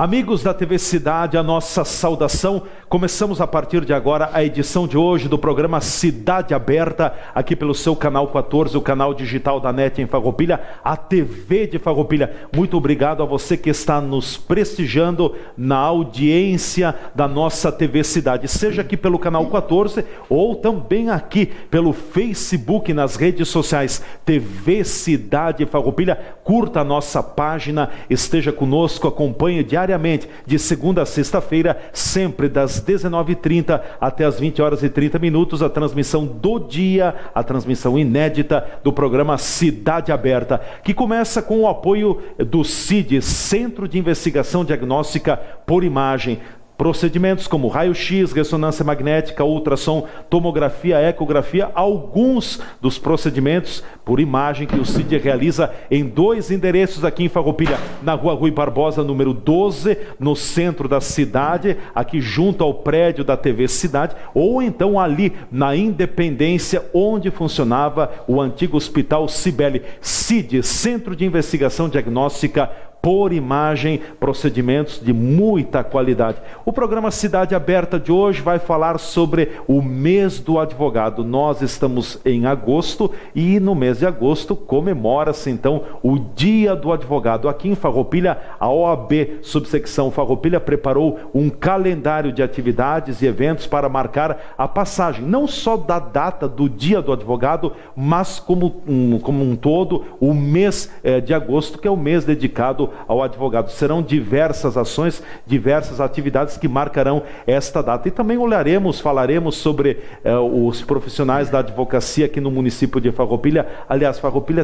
Amigos da TV Cidade, a nossa saudação. Começamos a partir de agora a edição de hoje do programa Cidade Aberta, aqui pelo seu canal 14, o canal digital da NET em Farroupilha, a TV de Farroupilha. Muito obrigado a você que está nos prestigiando na audiência da nossa TV Cidade, seja aqui pelo canal 14 ou também aqui pelo Facebook, nas redes sociais TV Cidade Farroupilha. Curta a nossa página, esteja conosco, acompanhe diariamente, de segunda a sexta-feira, sempre das 19h30 até as 20h30, a transmissão do dia, a transmissão inédita do programa Cidade Aberta, que começa com o apoio do CID, Centro de Investigação Diagnóstica por Imagem. Procedimentos como raio-x, ressonância magnética, ultrassom, tomografia, ecografia, alguns dos procedimentos por imagem que o CID realiza em 2 endereços aqui em Farroupilha, na Rua Rui Barbosa, número 12, no centro da cidade, aqui junto ao prédio da TV Cidade, ou então ali na Independência, onde funcionava o antigo Hospital Cibele. CID, Centro de Investigação Diagnóstica por Imagem, procedimentos de muita qualidade. O programa Cidade Aberta de hoje vai falar sobre o mês do advogado. Nós estamos em agosto e no mês de agosto comemora-se então o Dia do Advogado. Aqui em Farroupilha, a OAB Subsecção Farroupilha preparou um calendário de atividades e eventos para marcar a passagem, não só da data do Dia do Advogado, mas como um todo, o mês de agosto, que é o mês dedicado ao advogado. Serão diversas ações, diversas atividades que marcarão esta data. E também falaremos sobre os profissionais da advocacia aqui no município de Farroupilha. Aliás, Farroupilha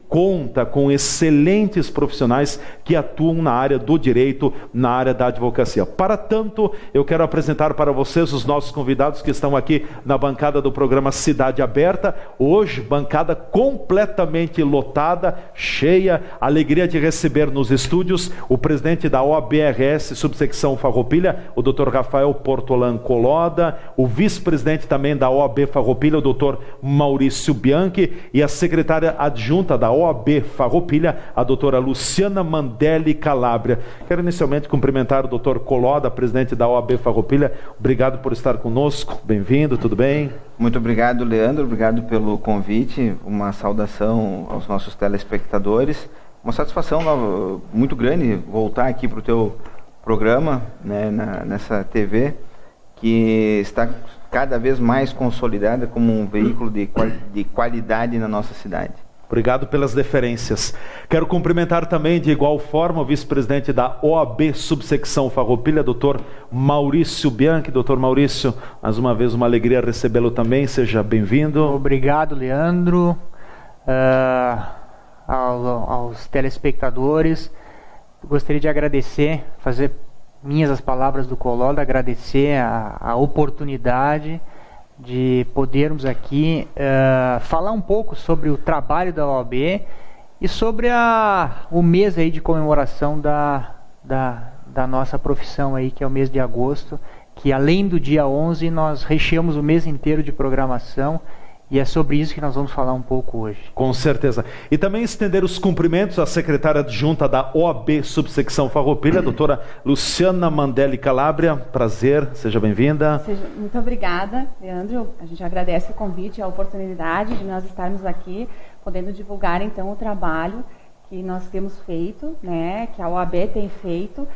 conta com excelentes profissionais que atuam na área do direito, na área da advocacia. Para tanto, eu quero apresentar para vocês os nossos convidados que estão aqui na bancada do programa Cidade Aberta. Hoje, bancada completamente lotada, cheia, alegria de receber nos estúdios o presidente da OAB-RS Subsecção Farroupilha, o Dr. Rafael Portolan Coloda, o vice-presidente também da OAB Farroupilha, o Dr. Maurício Bianchi, e a secretária adjunta da OAB Farroupilha, a doutora Luciana Mandelli Calabria. Quero inicialmente cumprimentar o Dr. Coloda, presidente da OAB Farroupilha. Obrigado por estar conosco. Bem-vindo, tudo bem? Muito obrigado, Leandro. Obrigado pelo convite. Uma saudação aos nossos telespectadores. Uma satisfação muito grande voltar aqui para o teu programa, né, nessa TV, que está cada vez mais consolidada como um veículo de qualidade na nossa cidade. Obrigado pelas deferências. Quero cumprimentar também de igual forma o vice-presidente da OAB Subsecção Farroupilha, Dr. Maurício Bianchi. Dr. Maurício, mais uma vez uma alegria recebê-lo também. Seja bem-vindo. Obrigado, Leandro. Aos telespectadores, gostaria de agradecer, fazer minhas as palavras do Coloda, agradecer a oportunidade de podermos aqui falar um pouco sobre o trabalho da OAB e sobre o mês aí de comemoração da nossa profissão aí, que é o mês de agosto, que além do dia 11 nós recheamos o mês inteiro de programação. E é sobre isso que nós vamos falar um pouco hoje. Com certeza. E também estender os cumprimentos à secretária adjunta da OAB Subsecção Farroupilha, a doutora Luciana Mandelli Calabria. Prazer, seja bem-vinda. Muito obrigada, Leandro. A gente agradece o convite, a oportunidade de nós estarmos aqui, podendo divulgar então o trabalho que nós temos feito, né, que a OAB tem feito,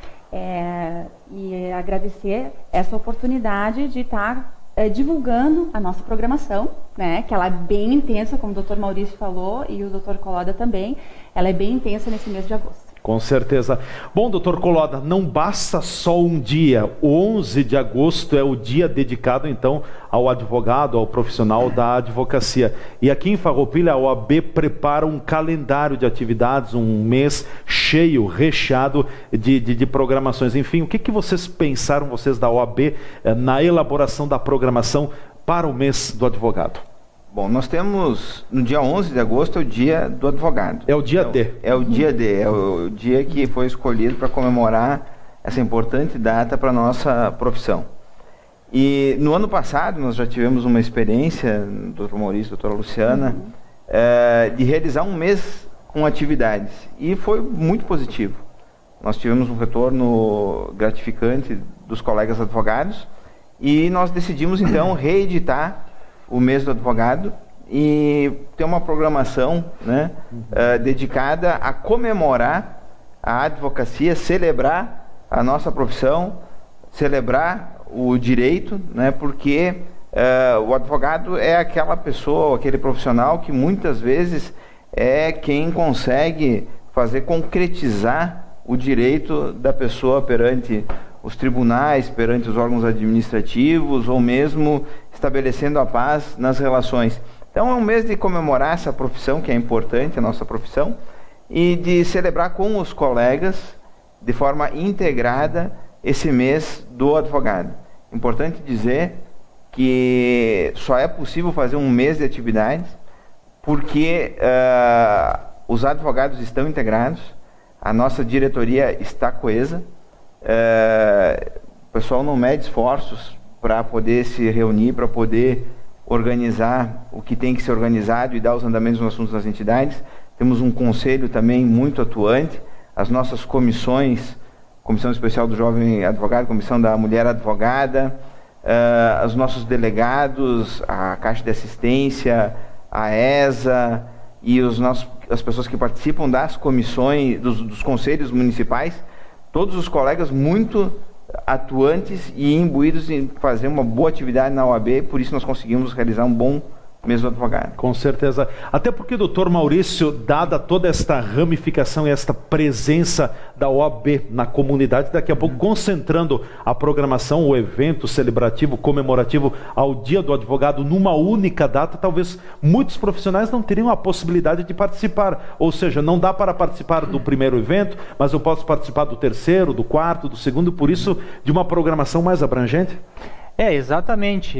e agradecer essa oportunidade de estar divulgando a nossa programação, né, que ela é bem intensa, como o Dr. Maurício falou, e o Dr. Coloda também, ela é bem intensa nesse mês de agosto. Com certeza. Bom, doutor Coloda, não basta só um dia. O 11 de agosto é o dia dedicado, então, ao advogado, ao profissional da advocacia. E aqui em Farroupilha, a OAB prepara um calendário de atividades, um mês cheio, recheado de programações. Enfim, o que vocês pensaram, vocês da OAB, na elaboração da programação para o mês do advogado? Bom, nós temos, no dia 11 de agosto, é o dia do advogado. É o dia D. É o dia D, é o dia que foi escolhido para comemorar essa importante data para a nossa profissão. E no ano passado, nós já tivemos uma experiência, doutor Maurício, doutora Luciana, de realizar um mês com atividades. E foi muito positivo. nós tivemos um retorno gratificante dos colegas advogados e nós decidimos então reeditar o mês do advogado e ter uma programação, né, dedicada a comemorar a advocacia, celebrar a nossa profissão, celebrar o direito, né, porque o advogado é aquela pessoa, aquele profissional que muitas vezes é quem consegue fazer concretizar o direito da pessoa perante os tribunais, perante os órgãos administrativos, ou mesmo estabelecendo a paz nas relações. Então é um mês de comemorar essa profissão, que é importante, a nossa profissão, e de celebrar com os colegas, de forma integrada, esse mês do advogado. Importante dizer que só é possível fazer um mês de atividades porque os advogados estão integrados, a nossa diretoria está coesa, o pessoal não mede esforços para poder se reunir, para poder organizar o que tem que ser organizado e dar os andamentos nos assuntos das entidades. Temos um conselho também muito atuante, as nossas comissões, Comissão Especial do Jovem Advogado, Comissão da Mulher Advogada, os nossos delegados, a Caixa de Assistência, a ESA e as pessoas que participam das comissões, dos conselhos municipais, todos os colegas muito atuantes e imbuídos em fazer uma boa atividade na OAB, por isso nós conseguimos realizar um bom mês do advogado. Com certeza. Até porque, doutor Maurício, dada toda esta ramificação e esta presença da OAB na comunidade, daqui a pouco concentrando a programação, o evento celebrativo, comemorativo ao Dia do Advogado numa única data, talvez muitos profissionais não teriam a possibilidade de participar. Ou seja, não dá para participar do primeiro evento, mas eu posso participar do terceiro, do quarto, do segundo, por isso de uma programação mais abrangente? Exatamente.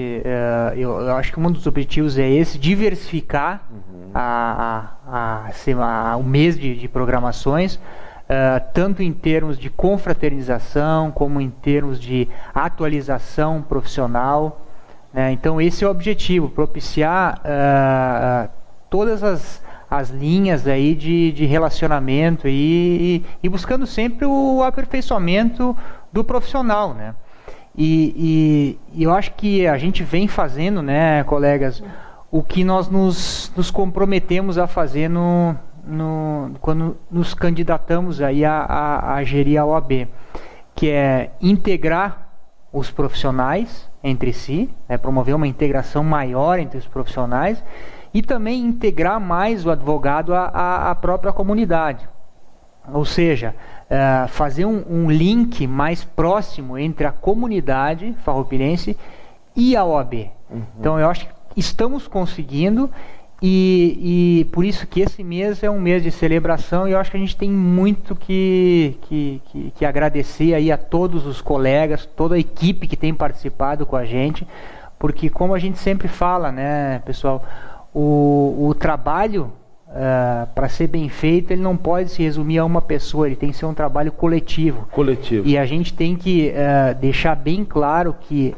Eu acho que um dos objetivos é esse, diversificar o mês de programações, tanto em termos de confraternização, como em termos de atualização profissional, né? Então esse é o objetivo, propiciar todas as linhas aí de relacionamento e buscando sempre o aperfeiçoamento do profissional, né? E eu acho que a gente vem fazendo, né, colegas, o que nós nos comprometemos a fazer quando nos candidatamos aí a gerir a OAB, que é integrar os profissionais entre si, né, promover uma integração maior entre os profissionais e também integrar mais o advogado à própria comunidade. Ou seja, fazer um link mais próximo entre a comunidade farroupilense e a OAB. Então eu acho que estamos conseguindo e por isso que esse mês é um mês de celebração e eu acho que a gente tem muito que agradecer aí a todos os colegas, toda a equipe que tem participado com a gente, porque como a gente sempre fala, né, pessoal, o trabalho para ser bem feito, ele não pode se resumir a uma pessoa, ele tem que ser um trabalho coletivo. E a gente tem que deixar bem claro que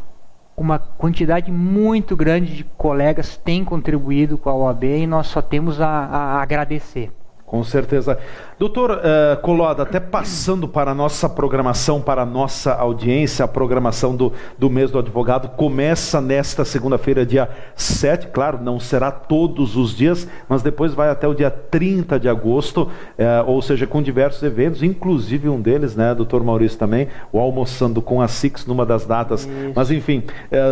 uma quantidade muito grande de colegas tem contribuído com a OAB e nós só temos a agradecer. Com certeza. Doutor Coloda, até passando para a nossa programação, para a nossa audiência, a programação do mês do advogado começa nesta segunda-feira, dia 7, claro, não será todos os dias, mas depois vai até o dia 30 de agosto, ou seja, com diversos eventos, inclusive um deles, né, doutor Maurício também, o Almoçando com a SIX, numa das datas. Isso. Mas enfim,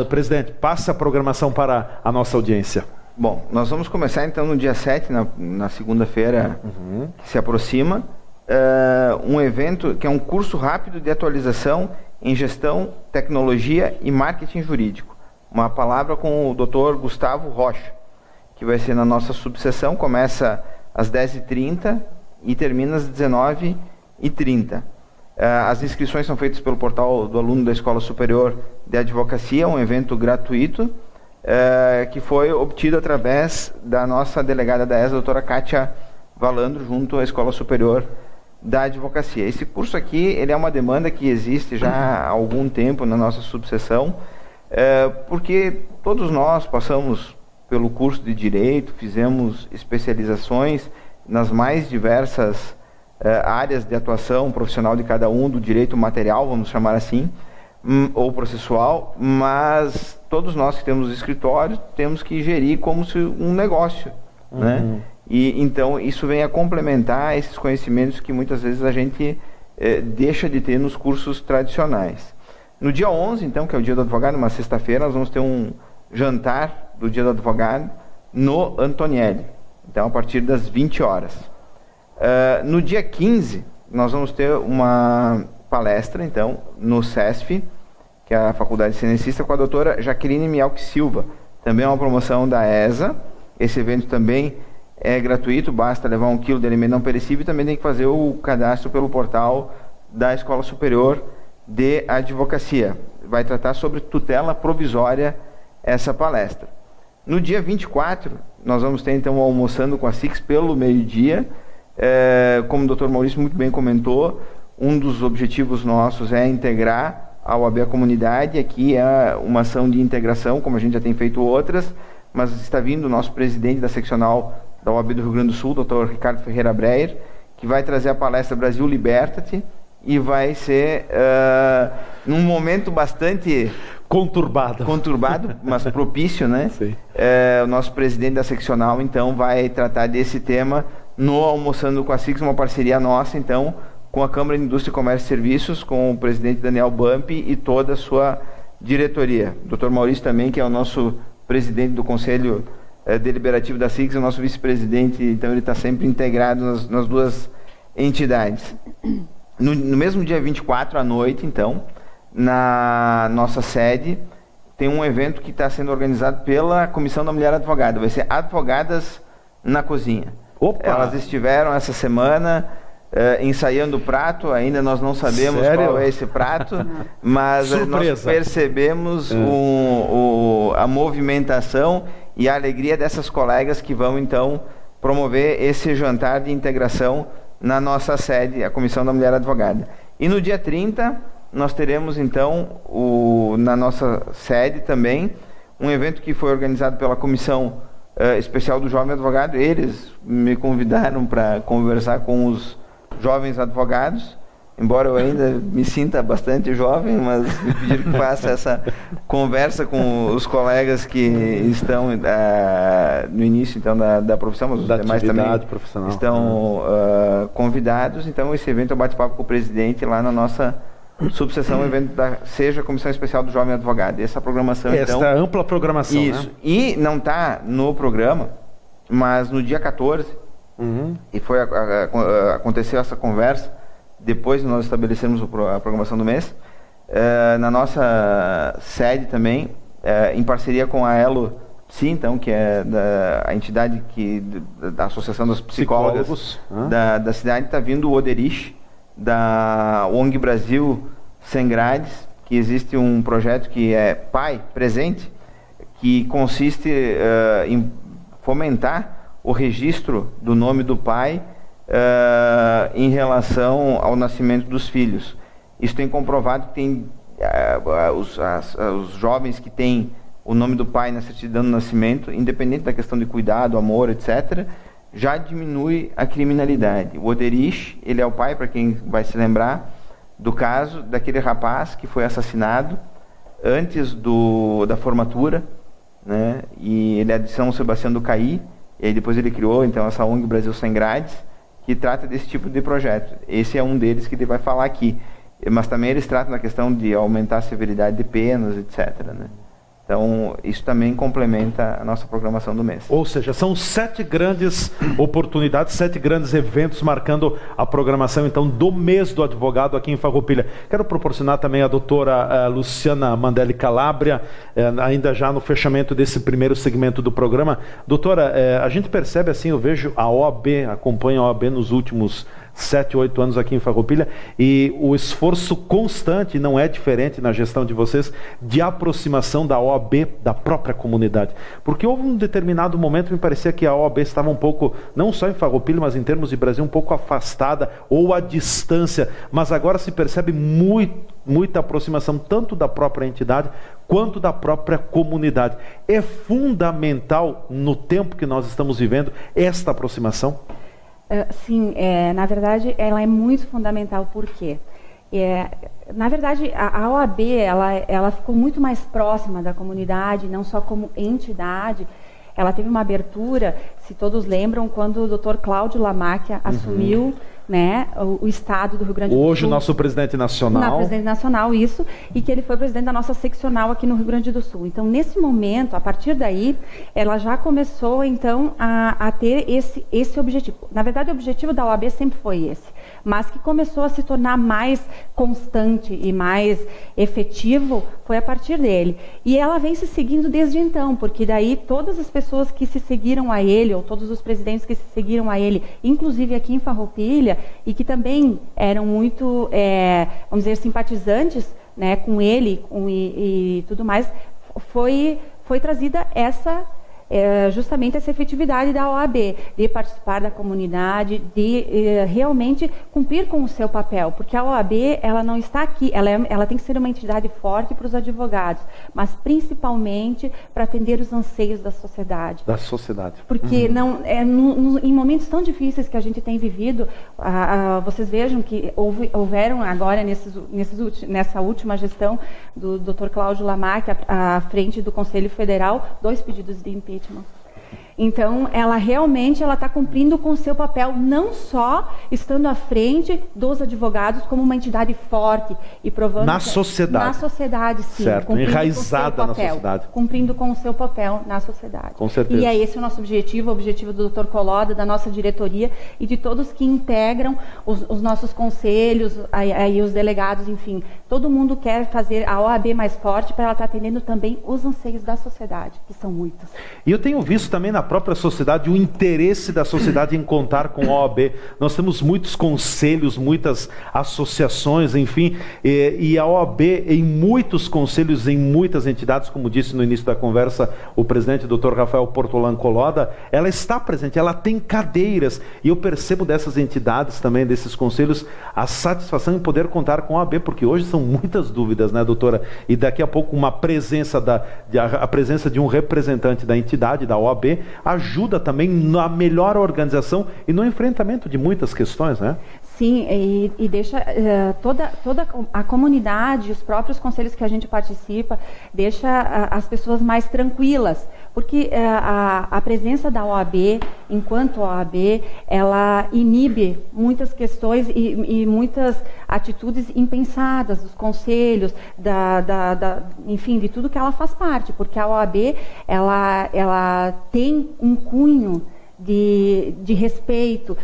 presidente, passe a programação para a nossa audiência. Bom, nós vamos começar então no dia 7, na segunda-feira que se aproxima, um evento que é um curso rápido de atualização em gestão, tecnologia e marketing jurídico. Uma palavra com o Dr. Gustavo Rocha, que vai ser na nossa subseção, começa às 10h30 e termina às 19h30. As inscrições são feitas pelo portal do aluno da Escola Superior de Advocacia, um evento gratuito, que foi obtido através da nossa delegada da ESA, a doutora Kátia Valandro, junto à Escola Superior da Advocacia. Esse curso aqui, ele é uma demanda que existe já há algum tempo na nossa subseção, porque todos nós passamos pelo curso de Direito, fizemos especializações nas mais diversas áreas de atuação profissional de cada um, do direito material, vamos chamar assim, ou processual, mas todos nós que temos escritório temos que gerir como se um negócio, né? E então isso vem a complementar esses conhecimentos que muitas vezes a gente deixa de ter nos cursos tradicionais. No dia 11, então, que é o dia do advogado, uma sexta-feira, nós vamos ter um jantar do dia do advogado no Antonielli, então a partir das 20 horas. No dia 15, nós vamos ter uma palestra, então, no CESF, que é a Faculdade Cinencista, com a doutora Jaqueline Mielck Silva. Também é uma promoção da ESA. Esse evento também é gratuito, basta levar 1 quilo de alimento não perecível e também tem que fazer o cadastro pelo portal da Escola Superior de Advocacia. Vai tratar sobre tutela provisória essa palestra. No dia 24, nós vamos ter, então, almoçando com a SIX pelo meio-dia. Como o Dr. Maurício muito bem comentou, um dos objetivos nossos é integrar a OAB à comunidade. Aqui é uma ação de integração, como a gente já tem feito outras, mas está vindo o nosso presidente da seccional da OAB do Rio Grande do Sul, Dr. Ricardo Ferreira Breyer, que vai trazer a palestra Brasil Liberta-te, e vai ser num momento bastante conturbado, mas propício, né? O nosso presidente da seccional, então, vai tratar desse tema no Almoçando com a SIX, uma parceria nossa, então, com a Câmara de Indústria, Comércio e Serviços, com o presidente Daniel Bump e toda a sua diretoria. O Dr. Maurício também, que é o nosso presidente do Conselho Deliberativo da SIX, o nosso vice-presidente, então ele está sempre integrado nas duas entidades. No mesmo dia 24 à noite, então, na nossa sede, tem um evento que está sendo organizado pela Comissão da Mulher Advogada. Vai ser Advogadas na Cozinha. Opa! Elas estiveram essa semana ensaiando o prato, ainda nós não sabemos qual é esse prato, mas nós percebemos a movimentação e a alegria dessas colegas que vão, então, promover esse jantar de integração na nossa sede, a Comissão da Mulher Advogada. E no dia 30, nós teremos, então, na nossa sede também, um evento que foi organizado pela Comissão Especial do Jovem Advogado. Eles me convidaram para conversar com os jovens advogados, embora eu ainda me sinta bastante jovem, mas me pediram que faça essa conversa com os colegas que estão no início, então, da profissão, mas os demais também estão convidados. Então, esse evento é um bate-papo com o presidente lá na nossa subseção, evento da SEJA, Comissão Especial do Jovem Advogado. Essa programação, então... Esta ampla programação, isso, né? E não está no programa, mas no dia 14, e aconteceu essa conversa, depois nós estabelecemos a programação do mês, na nossa sede também, em parceria com a Elo Psi, então, que é a entidade da Associação dos Psicólogos da cidade, está vindo o Oderich, da ONG Brasil Sem Grades, que existe um projeto que é Pai Presente, que consiste em fomentar o registro do nome do pai em relação ao nascimento dos filhos. Isso tem comprovado que tem os jovens que têm o nome do pai na certidão do nascimento, independente da questão de cuidado, amor, etc., já diminui a criminalidade. O Oderich, ele é o pai, para quem vai se lembrar, do caso daquele rapaz que foi assassinado antes da formatura, né? E ele é de São Sebastião do Caí, e aí depois ele criou, então, essa ONG Brasil Sem Grades, que trata desse tipo de projeto. Esse é um deles que ele vai falar aqui. Mas também eles tratam da questão de aumentar a severidade de penas, etc., né? Então, isso também complementa a nossa programação do mês. Ou seja, são 7 grandes oportunidades, 7 grandes eventos marcando a programação, então, do mês do advogado aqui em Farroupilha. Quero proporcionar também a doutora Luciana Mandelli Calabria, ainda já no fechamento desse primeiro segmento do programa. Doutora, a gente percebe assim, eu vejo a OAB, acompanho a OAB nos últimos 7, 8 anos aqui em Farroupilha, e o esforço constante, não é diferente na gestão de vocês, de aproximação da OAB da própria comunidade. Porque houve um determinado momento, me parecia que a OAB estava um pouco, não só em Farroupilha, mas em termos de Brasil, um pouco afastada ou à distância, mas agora se percebe muita aproximação, tanto da própria entidade, quanto da própria comunidade. É fundamental, no tempo que nós estamos vivendo, esta aproximação? Sim, na verdade, ela é muito fundamental. Por quê? Na verdade, a OAB ela ficou muito mais próxima da comunidade, não só como entidade. Ela teve uma abertura, se todos lembram, quando o Dr. Cláudio Lamáquia assumiu, né, o Estado do Rio Grande do Sul. Hoje o nosso presidente nacional. Presidente nacional, isso, e que ele foi presidente da nossa seccional aqui no Rio Grande do Sul. Então, nesse momento, a partir daí, ela já começou, então, a ter esse objetivo. Na verdade, o objetivo da OAB sempre foi esse, mas que começou a se tornar mais constante e mais efetivo foi a partir dele. E ela vem se seguindo desde então, porque daí todas as pessoas que se seguiram a ele, ou todos os presidentes que se seguiram a ele, inclusive aqui em Farroupilha, e que também eram muito, vamos dizer, simpatizantes, né, com ele e tudo mais, foi trazida justamente essa efetividade da OAB, de participar da comunidade, de realmente cumprir com o seu papel, porque a OAB ela não está aqui, ela tem que ser uma entidade forte para os advogados, mas principalmente para atender os anseios da sociedade. Porque em momentos tão difíceis que a gente tem vivido, vocês vejam que houveram agora nessa última gestão do Dr. Cláudio Lamáquia à frente do Conselho Federal, 2 pedidos de impeachment. Então, ela realmente está cumprindo com o seu papel, não só estando à frente dos advogados como uma entidade forte e provando... Na sociedade. Na sociedade, sim. Certo, enraizada na sociedade. Cumprindo com o seu papel na sociedade. Com certeza. E é esse o nosso objetivo, o objetivo do Dr. Coloda, da nossa diretoria e de todos que integram os nossos conselhos, aí os delegados, enfim. Todo mundo quer fazer a OAB mais forte para ela estar atendendo também os anseios da sociedade, que são muitos. E eu tenho visto também na própria sociedade o interesse da sociedade em contar com a OAB. Nós temos muitos conselhos, muitas associações, enfim, e a OAB em muitos conselhos, em muitas entidades, como disse no início da conversa o presidente Dr. Rafael Portolan Coloda, ela está presente, ela tem cadeiras, e eu percebo dessas entidades também, desses conselhos, a satisfação em poder contar com a OAB, porque hoje são muitas dúvidas, né, doutora? E daqui a pouco uma presença a presença de um representante da entidade, da OAB, ajuda também na melhor organização e no enfrentamento de muitas questões, né? Sim, e deixa toda a comunidade, os próprios conselhos que a gente participa, deixa as pessoas mais tranquilas, porque a presença da OAB, enquanto OAB, ela inibe muitas questões e muitas atitudes impensadas dos conselhos, enfim, de tudo que ela faz parte, porque a OAB, ela tem um cunho de respeito,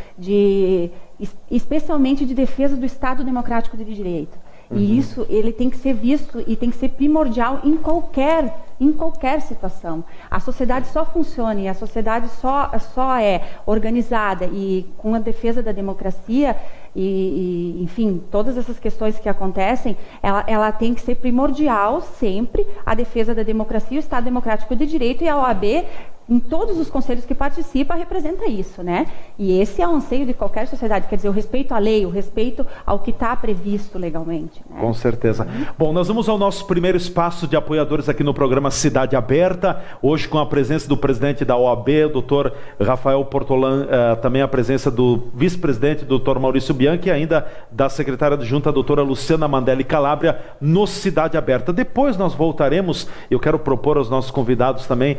especialmente de defesa do Estado Democrático de Direito. E isso ele tem que ser visto e tem que ser primordial em qualquer situação. A sociedade só funciona e a sociedade só é organizada e com a defesa da democracia enfim, todas essas questões que acontecem, ela tem que ser primordial sempre, a defesa da democracia, o Estado Democrático de Direito, e a OAB, em todos os conselhos que participa, representa isso, né? E esse é o anseio de qualquer sociedade, quer dizer, o respeito à lei, o respeito ao que está previsto legalmente, né? Com certeza. Bom, nós vamos ao nosso primeiro espaço de apoiadores aqui no programa Cidade Aberta, hoje com a presença do presidente da OAB, o doutor Rafael Portolan, também a presença do vice-presidente, doutor Maurício Bianchi, e ainda da secretária adjunta, a doutora Luciana Mandelli Calabria, no Cidade Aberta. Depois nós voltaremos, eu quero propor aos nossos convidados também,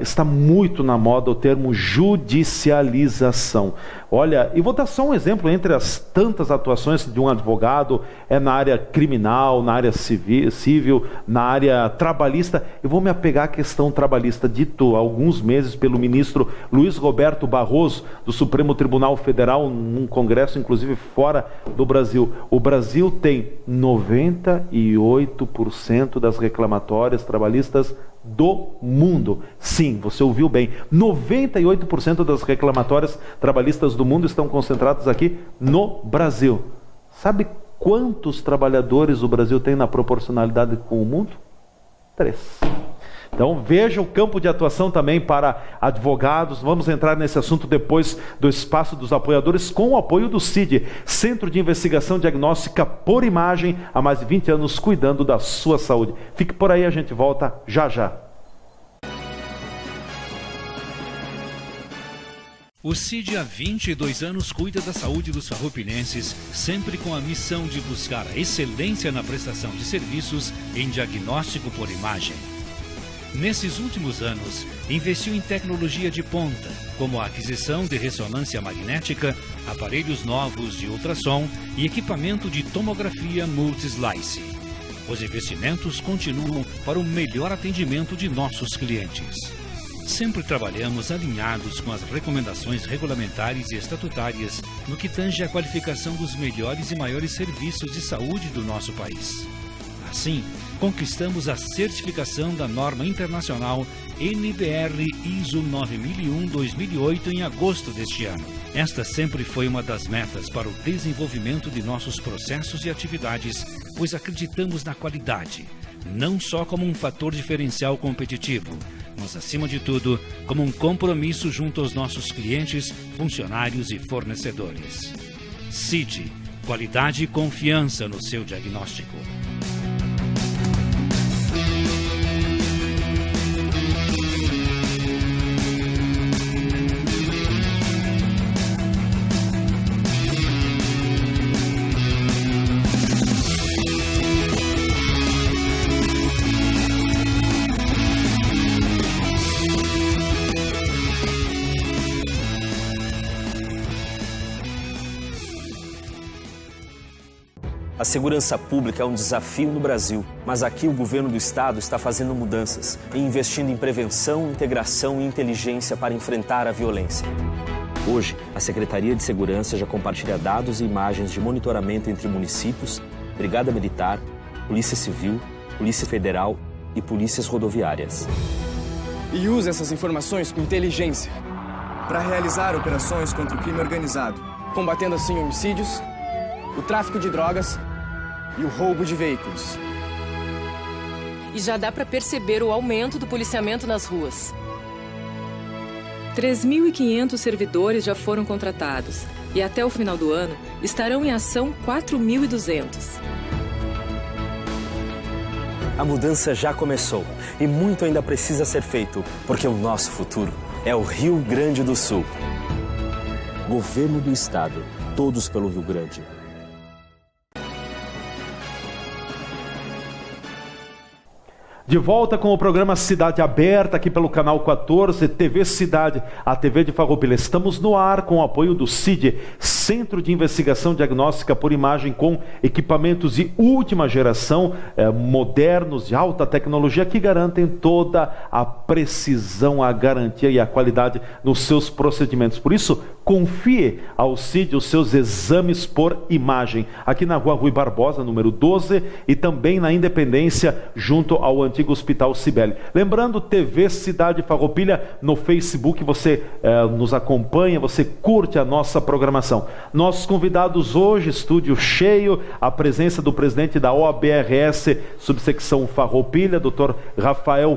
está muito na moda o termo judicialização. Olha, e vou dar só um exemplo entre as tantas atuações de um advogado, na área criminal, na área civil, na área trabalhista. Eu vou me apegar à questão trabalhista, dito há alguns meses pelo ministro Luiz Roberto Barroso, do Supremo Tribunal Federal, num congresso, inclusive fora do Brasil. O Brasil tem 98% das reclamatórias trabalhistas do mundo. Sim, você ouviu bem. 98% das reclamatórias trabalhistas do mundo estão concentradas aqui no Brasil. Sabe quantos trabalhadores o Brasil tem na proporcionalidade com o mundo? 3. Então veja o campo de atuação também para advogados. Vamos entrar nesse assunto depois do espaço dos apoiadores, com o apoio do CID, Centro de Investigação Diagnóstica por Imagem, há mais de 20 anos cuidando da sua saúde. Fique por aí, a gente volta já já. O CID há 22 anos cuida da saúde dos farroupilhenses, sempre com a missão de buscar a excelência na prestação de serviços em diagnóstico por imagem. Nesses últimos anos, investiu em tecnologia de ponta, como a aquisição de ressonância magnética, aparelhos novos de ultrassom e equipamento de tomografia multislice. Os investimentos continuam para o melhor atendimento de nossos clientes. Sempre trabalhamos alinhados com as recomendações regulamentares e estatutárias no que tange à qualificação dos melhores e maiores serviços de saúde do nosso país. Assim, conquistamos a certificação da norma internacional NBR ISO 9001-2008 em agosto deste ano. Esta sempre foi uma das metas para o desenvolvimento de nossos processos e atividades, pois acreditamos na qualidade, não só como um fator diferencial competitivo, mas, acima de tudo, como um compromisso junto aos nossos clientes, funcionários e fornecedores. CID, qualidade e confiança no seu diagnóstico. A segurança pública é um desafio no Brasil, mas aqui o governo do estado está fazendo mudanças e investindo em prevenção, integração e inteligência para enfrentar a violência. Hoje, a Secretaria de Segurança já compartilha dados e imagens de monitoramento entre municípios, Brigada Militar, Polícia Civil, Polícia Federal e polícias rodoviárias. E usa essas informações com inteligência para realizar operações contra o crime organizado, combatendo assim homicídios, o tráfico de drogas e o roubo de veículos. E já dá para perceber o aumento do policiamento nas ruas. 3.500 servidores já foram contratados e até o final do ano estarão em ação 4.200. A mudança já começou e muito ainda precisa ser feito, porque o nosso futuro é o Rio Grande do Sul. Governo do Estado, todos pelo Rio Grande. De volta com o programa Cidade Aberta, aqui pelo canal 14, TV Cidade, a TV de Farroupilha. Estamos no ar com o apoio do CID, Centro de Investigação Diagnóstica por Imagem, com equipamentos de última geração, modernos, de alta tecnologia, que garantem toda a precisão, a garantia e a qualidade nos seus procedimentos. Por isso, confie ao CID os seus exames por imagem, aqui na Rua Rui Barbosa, número 12, e também na Independência, junto ao antigo Hospital Cibele. Lembrando, TV Cidade Farroupilha no Facebook, você nos acompanha, você curte a nossa programação. Nossos convidados hoje, estúdio cheio, a presença do presidente da OABRS, subsecção Farroupilha, Dr. Rafael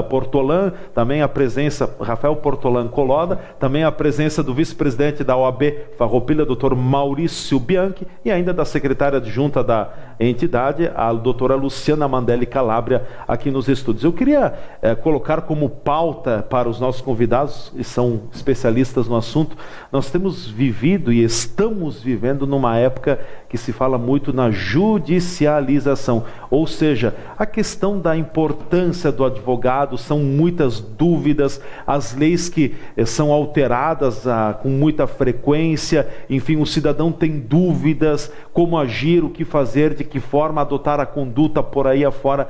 Portolan, também a presença, Rafael Portolan Coloda, também a presença do vice-presidente da OAB Farroupilha, Dr. Maurício Bianchi, e ainda da secretária adjunta da entidade, a doutora Luciana Mandelli Calabria, aqui nos estúdios. Eu queria colocar como pauta para os nossos convidados, e são especialistas no assunto, nós temos vivido e estamos vivendo numa época que se fala muito na judicialização, ou seja, a questão da importância do advogado, são muitas dúvidas, as leis que são alteradas com muita frequência, enfim, o cidadão tem dúvidas, como agir, o que fazer, de que forma adotar a conduta por aí afora.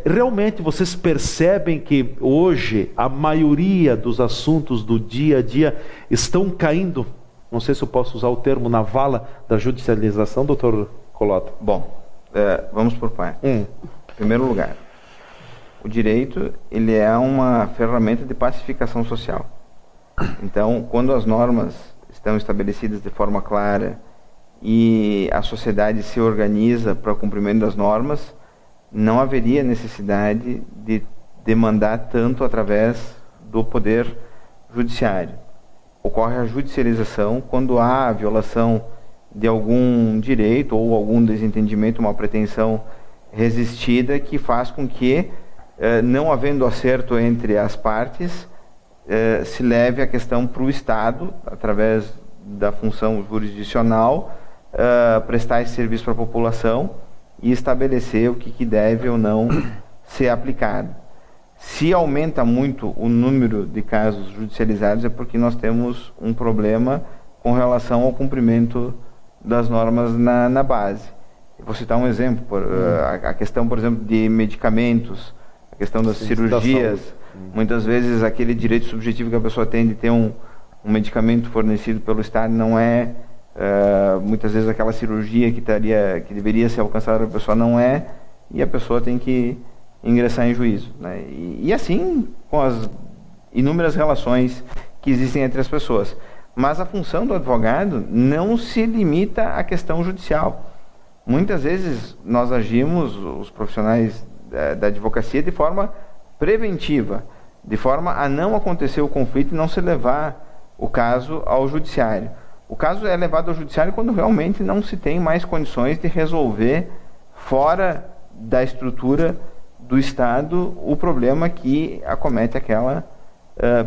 Realmente vocês percebem que hoje a maioria dos assuntos do dia a dia estão caindo, não sei se eu posso usar o termo, na vala da judicialização, doutor Colota? Bom, vamos por parte. Em primeiro lugar, o direito, ele é uma ferramenta de pacificação social. Então, quando as normas estão estabelecidas de forma clara e a sociedade se organiza para o cumprimento das normas, não haveria necessidade de demandar tanto através do poder judiciário. Ocorre a judicialização quando há a violação de algum direito ou algum desentendimento, uma pretensão resistida que faz com que, não havendo acerto entre as partes, se leve a questão para o Estado, através da função jurisdicional, prestar esse serviço para a população e estabelecer o que deve ou não ser aplicado. Se aumenta muito o número de casos judicializados, é porque nós temos um problema com relação ao cumprimento das normas na base. Eu vou citar um exemplo, a questão, por exemplo, de medicamentos, a questão das cirurgias. Muitas vezes aquele direito subjetivo que a pessoa tem de ter um medicamento fornecido pelo Estado não é, muitas vezes aquela cirurgia que deveria ser alcançada pela pessoa não é, e a pessoa tem que ingressar em juízo, né? E assim com as inúmeras relações que existem entre as pessoas. Mas a função do advogado não se limita à questão judicial. Muitas vezes nós agimos, os profissionais da advocacia, de forma preventiva, de forma a não acontecer o conflito e não se levar o caso ao judiciário. O caso é levado ao judiciário quando realmente não se tem mais condições de resolver fora da estrutura do Estado o problema que acomete aquela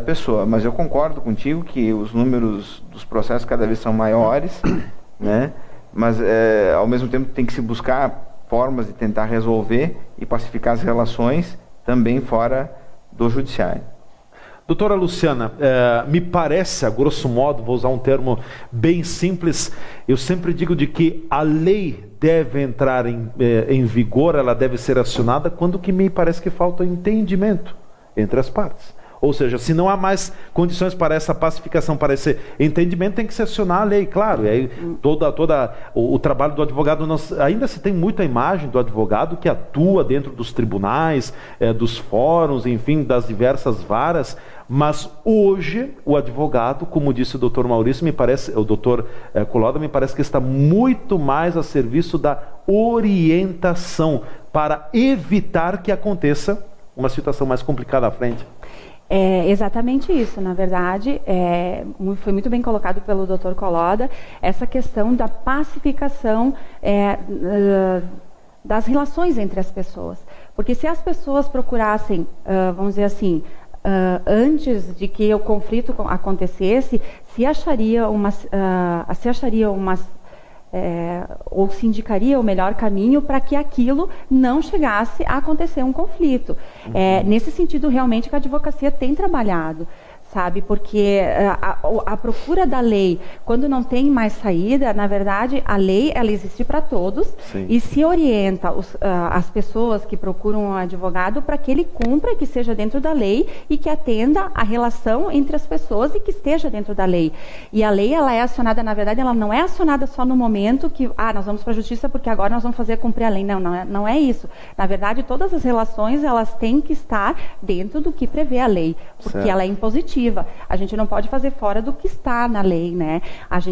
pessoa. Mas eu concordo contigo que os números dos processos cada vez são maiores, né? Mas ao mesmo tempo tem que se buscar formas de tentar resolver e pacificar as relações também fora do judiciário. Doutora Luciana, me parece, a grosso modo, vou usar um termo bem simples, eu sempre digo de que a lei deve entrar em vigor, ela deve ser acionada quando que me parece que falta entendimento entre as partes. Ou seja, se não há mais condições para essa pacificação, para esse entendimento, tem que se acionar a lei, claro. E aí o trabalho do advogado, ainda se tem muita imagem do advogado que atua dentro dos tribunais, dos fóruns, enfim, das diversas varas. Mas hoje o advogado, como disse o doutor Maurício, o doutor Colloda, me parece que está muito mais a serviço da orientação para evitar que aconteça uma situação mais complicada à frente. É exatamente isso, na verdade, foi muito bem colocado pelo Dr. Colloda, essa questão da pacificação das relações entre as pessoas. Porque se as pessoas procurassem, vamos dizer assim, antes de que o conflito acontecesse, ou se indicaria o melhor caminho para que aquilo não chegasse a acontecer um conflito. Nesse sentido, realmente, que a advocacia tem trabalhado, sabe? Porque a procura da lei, quando não tem mais saída, na verdade, a lei, ela existe para todos. Sim. E se orienta as pessoas que procuram um advogado para que ele cumpra, que seja dentro da lei e que atenda a relação entre as pessoas e que esteja dentro da lei. E a lei, ela é acionada, na verdade, ela não é acionada só no momento que, nós vamos para a justiça porque agora nós vamos fazer cumprir a lei. Não é isso. Na verdade, todas as relações, elas têm que estar dentro do que prevê a lei, porque certo. Ela é impositiva. A gente não pode fazer fora do que está na lei, né?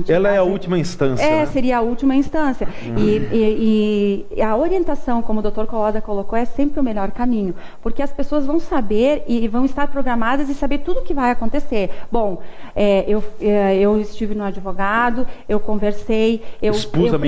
Ela é a última instância, né? Seria a última instância. E a orientação, como o Dr. Colloda colocou, é sempre o melhor caminho, porque as pessoas vão saber e vão estar programadas e saber tudo o que vai acontecer. Bom, eu estive no advogado, eu conversei, eu expus a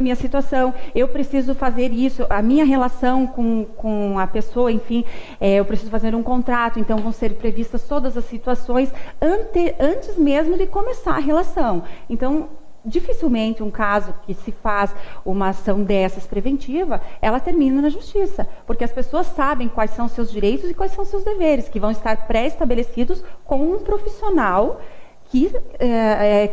minha situação, eu preciso fazer isso, a minha relação com a pessoa, enfim, eu preciso fazer um contrato, então vão ser previstas todas as situações antes mesmo de começar a relação. Então, dificilmente um caso que se faz uma ação dessas preventiva, ela termina na justiça, porque as pessoas sabem quais são seus direitos e quais são seus deveres, que vão estar pré-estabelecidos com um profissional que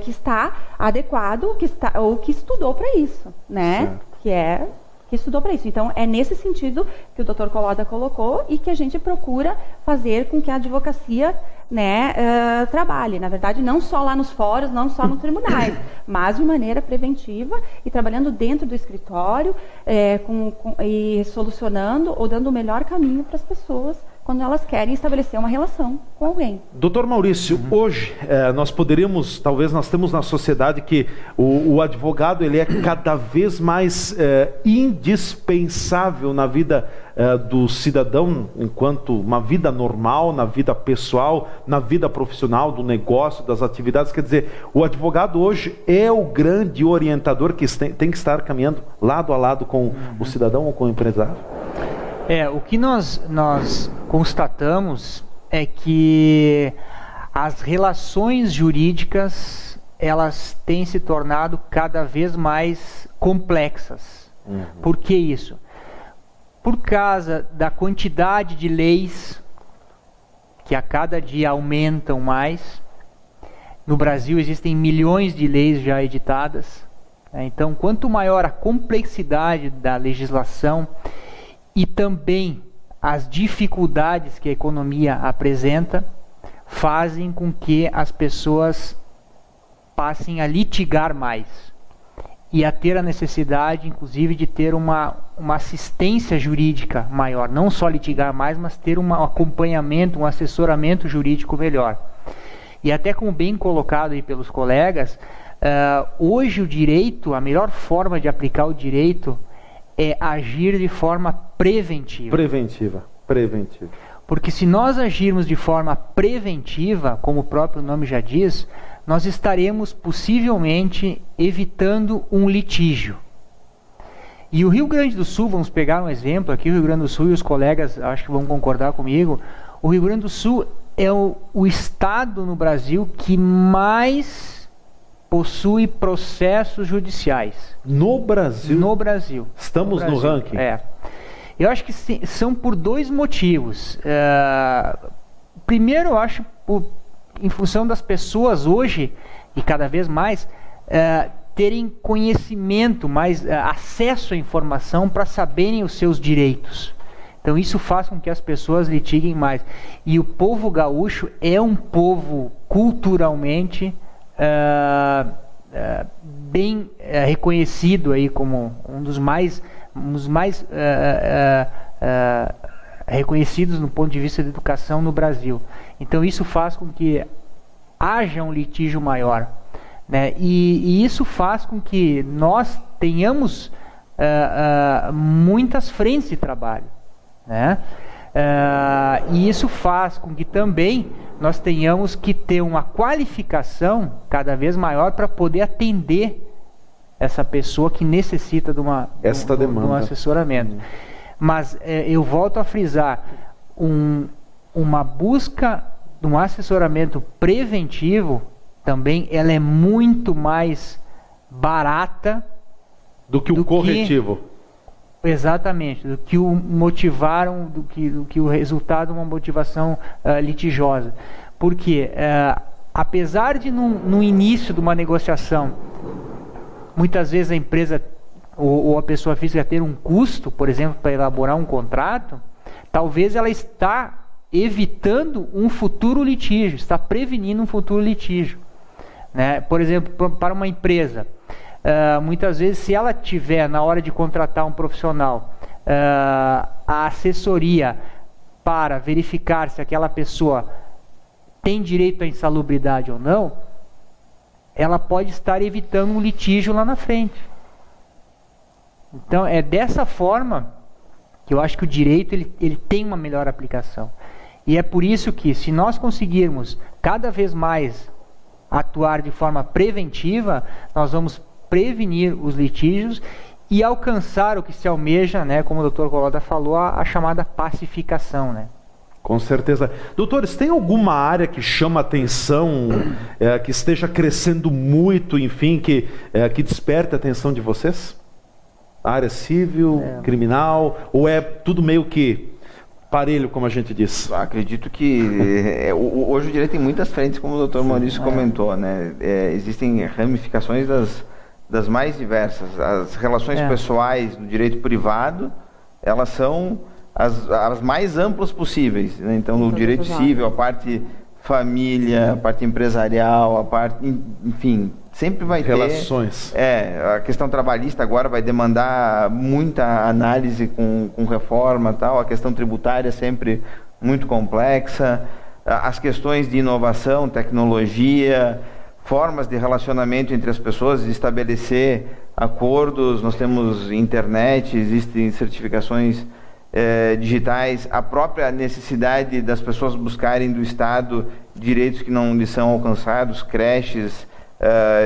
está adequado, ou que estudou para isso, né? Certo. Que estudou para isso. Então, é nesse sentido que o Dr. Colloda colocou e que a gente procura fazer com que a advocacia, né, trabalhe. Na verdade, não só lá nos fóruns, não só nos tribunais, mas de maneira preventiva e trabalhando dentro do escritório e solucionando ou dando o melhor caminho para as pessoas quando elas querem estabelecer uma relação com alguém. Doutor Maurício, hoje talvez nós temos na sociedade que o advogado ele é cada vez mais indispensável na vida do cidadão, enquanto uma vida normal, na vida pessoal, na vida profissional, do negócio, das atividades. Quer dizer, o advogado hoje é o grande orientador que tem que estar caminhando lado a lado com o cidadão ou com o empresário. O que nós constatamos é que as relações jurídicas elas têm se tornado cada vez mais complexas. Por que isso? Por causa da quantidade de leis que a cada dia aumentam mais. No Brasil existem milhões de leis já editadas. Então, quanto maior a complexidade da legislação e também as dificuldades que a economia apresenta, fazem com que as pessoas passem a litigar mais e a ter a necessidade, inclusive, de ter uma assistência jurídica maior. Não só litigar mais, mas ter um acompanhamento, um assessoramento jurídico melhor. E até como bem colocado aí pelos colegas, hoje o direito, a melhor forma de aplicar o direito é agir de forma preventiva. Preventiva. Porque se nós agirmos de forma preventiva, como o próprio nome já diz, nós estaremos possivelmente evitando um litígio. E o Rio Grande do Sul, vamos pegar um exemplo aqui, o Rio Grande do Sul, e os colegas acho que vão concordar comigo, o Rio Grande do Sul é o estado no Brasil que mais possui processos judiciais. No Brasil? No Brasil. Estamos no ranking? Eu acho que são por dois motivos. Primeiro, eu acho, em função das pessoas hoje, e cada vez mais, terem conhecimento, mais acesso à informação para saberem os seus direitos. Então isso faz com que as pessoas litiguem mais. E o povo gaúcho é um povo culturalmente bem reconhecido aí como um dos mais reconhecidos no ponto de vista da educação no Brasil. Então isso faz com que haja um litígio maior, né? E isso faz com que nós tenhamos muitas frentes de trabalho, né? E isso faz com que também nós tenhamos que ter uma qualificação cada vez maior para poder atender essa pessoa que necessita de um assessoramento. Mas eu volto a frisar, uma busca de um assessoramento preventivo também ela é muito mais barata do que o corretivo. Exatamente, do que o motivaram, do que o resultado de uma motivação litigiosa. Porque, apesar de no início de uma negociação, muitas vezes a empresa ou a pessoa física ter um custo, por exemplo, para elaborar um contrato, talvez ela está evitando um futuro litígio, está prevenindo um futuro litígio, né? Por exemplo, para uma empresa, muitas vezes, se ela tiver, na hora de contratar um profissional, a assessoria para verificar se aquela pessoa tem direito à insalubridade ou não, ela pode estar evitando um litígio lá na frente. Então, é dessa forma que eu acho que o direito ele tem uma melhor aplicação. E é por isso que, se nós conseguirmos cada vez mais atuar de forma preventiva, nós vamos prevenir os litígios e alcançar o que se almeja, né, como o Dr. Golota falou, a chamada pacificação, né? Com certeza. Doutores, tem alguma área que chama atenção, que esteja crescendo muito, enfim, que desperte a atenção de vocês? Área civil, criminal, ou é tudo meio que parelho, como a gente diz? Acredito que hoje o direito tem muitas frentes, como o Dr. Maurício comentou, né? Existem ramificações das mais diversas. As relações pessoais no direito privado, elas são as mais amplas possíveis, né? Então, no direito civil, a parte família, a parte empresarial, a parte, enfim, sempre vai ter relações. A questão trabalhista agora vai demandar muita análise com reforma, tal. A questão tributária é sempre muito complexa. As questões de inovação, tecnologia, formas de relacionamento entre as pessoas, de estabelecer acordos. Nós temos internet, existem certificações digitais, a própria necessidade das pessoas buscarem do Estado direitos que não lhes são alcançados, creches,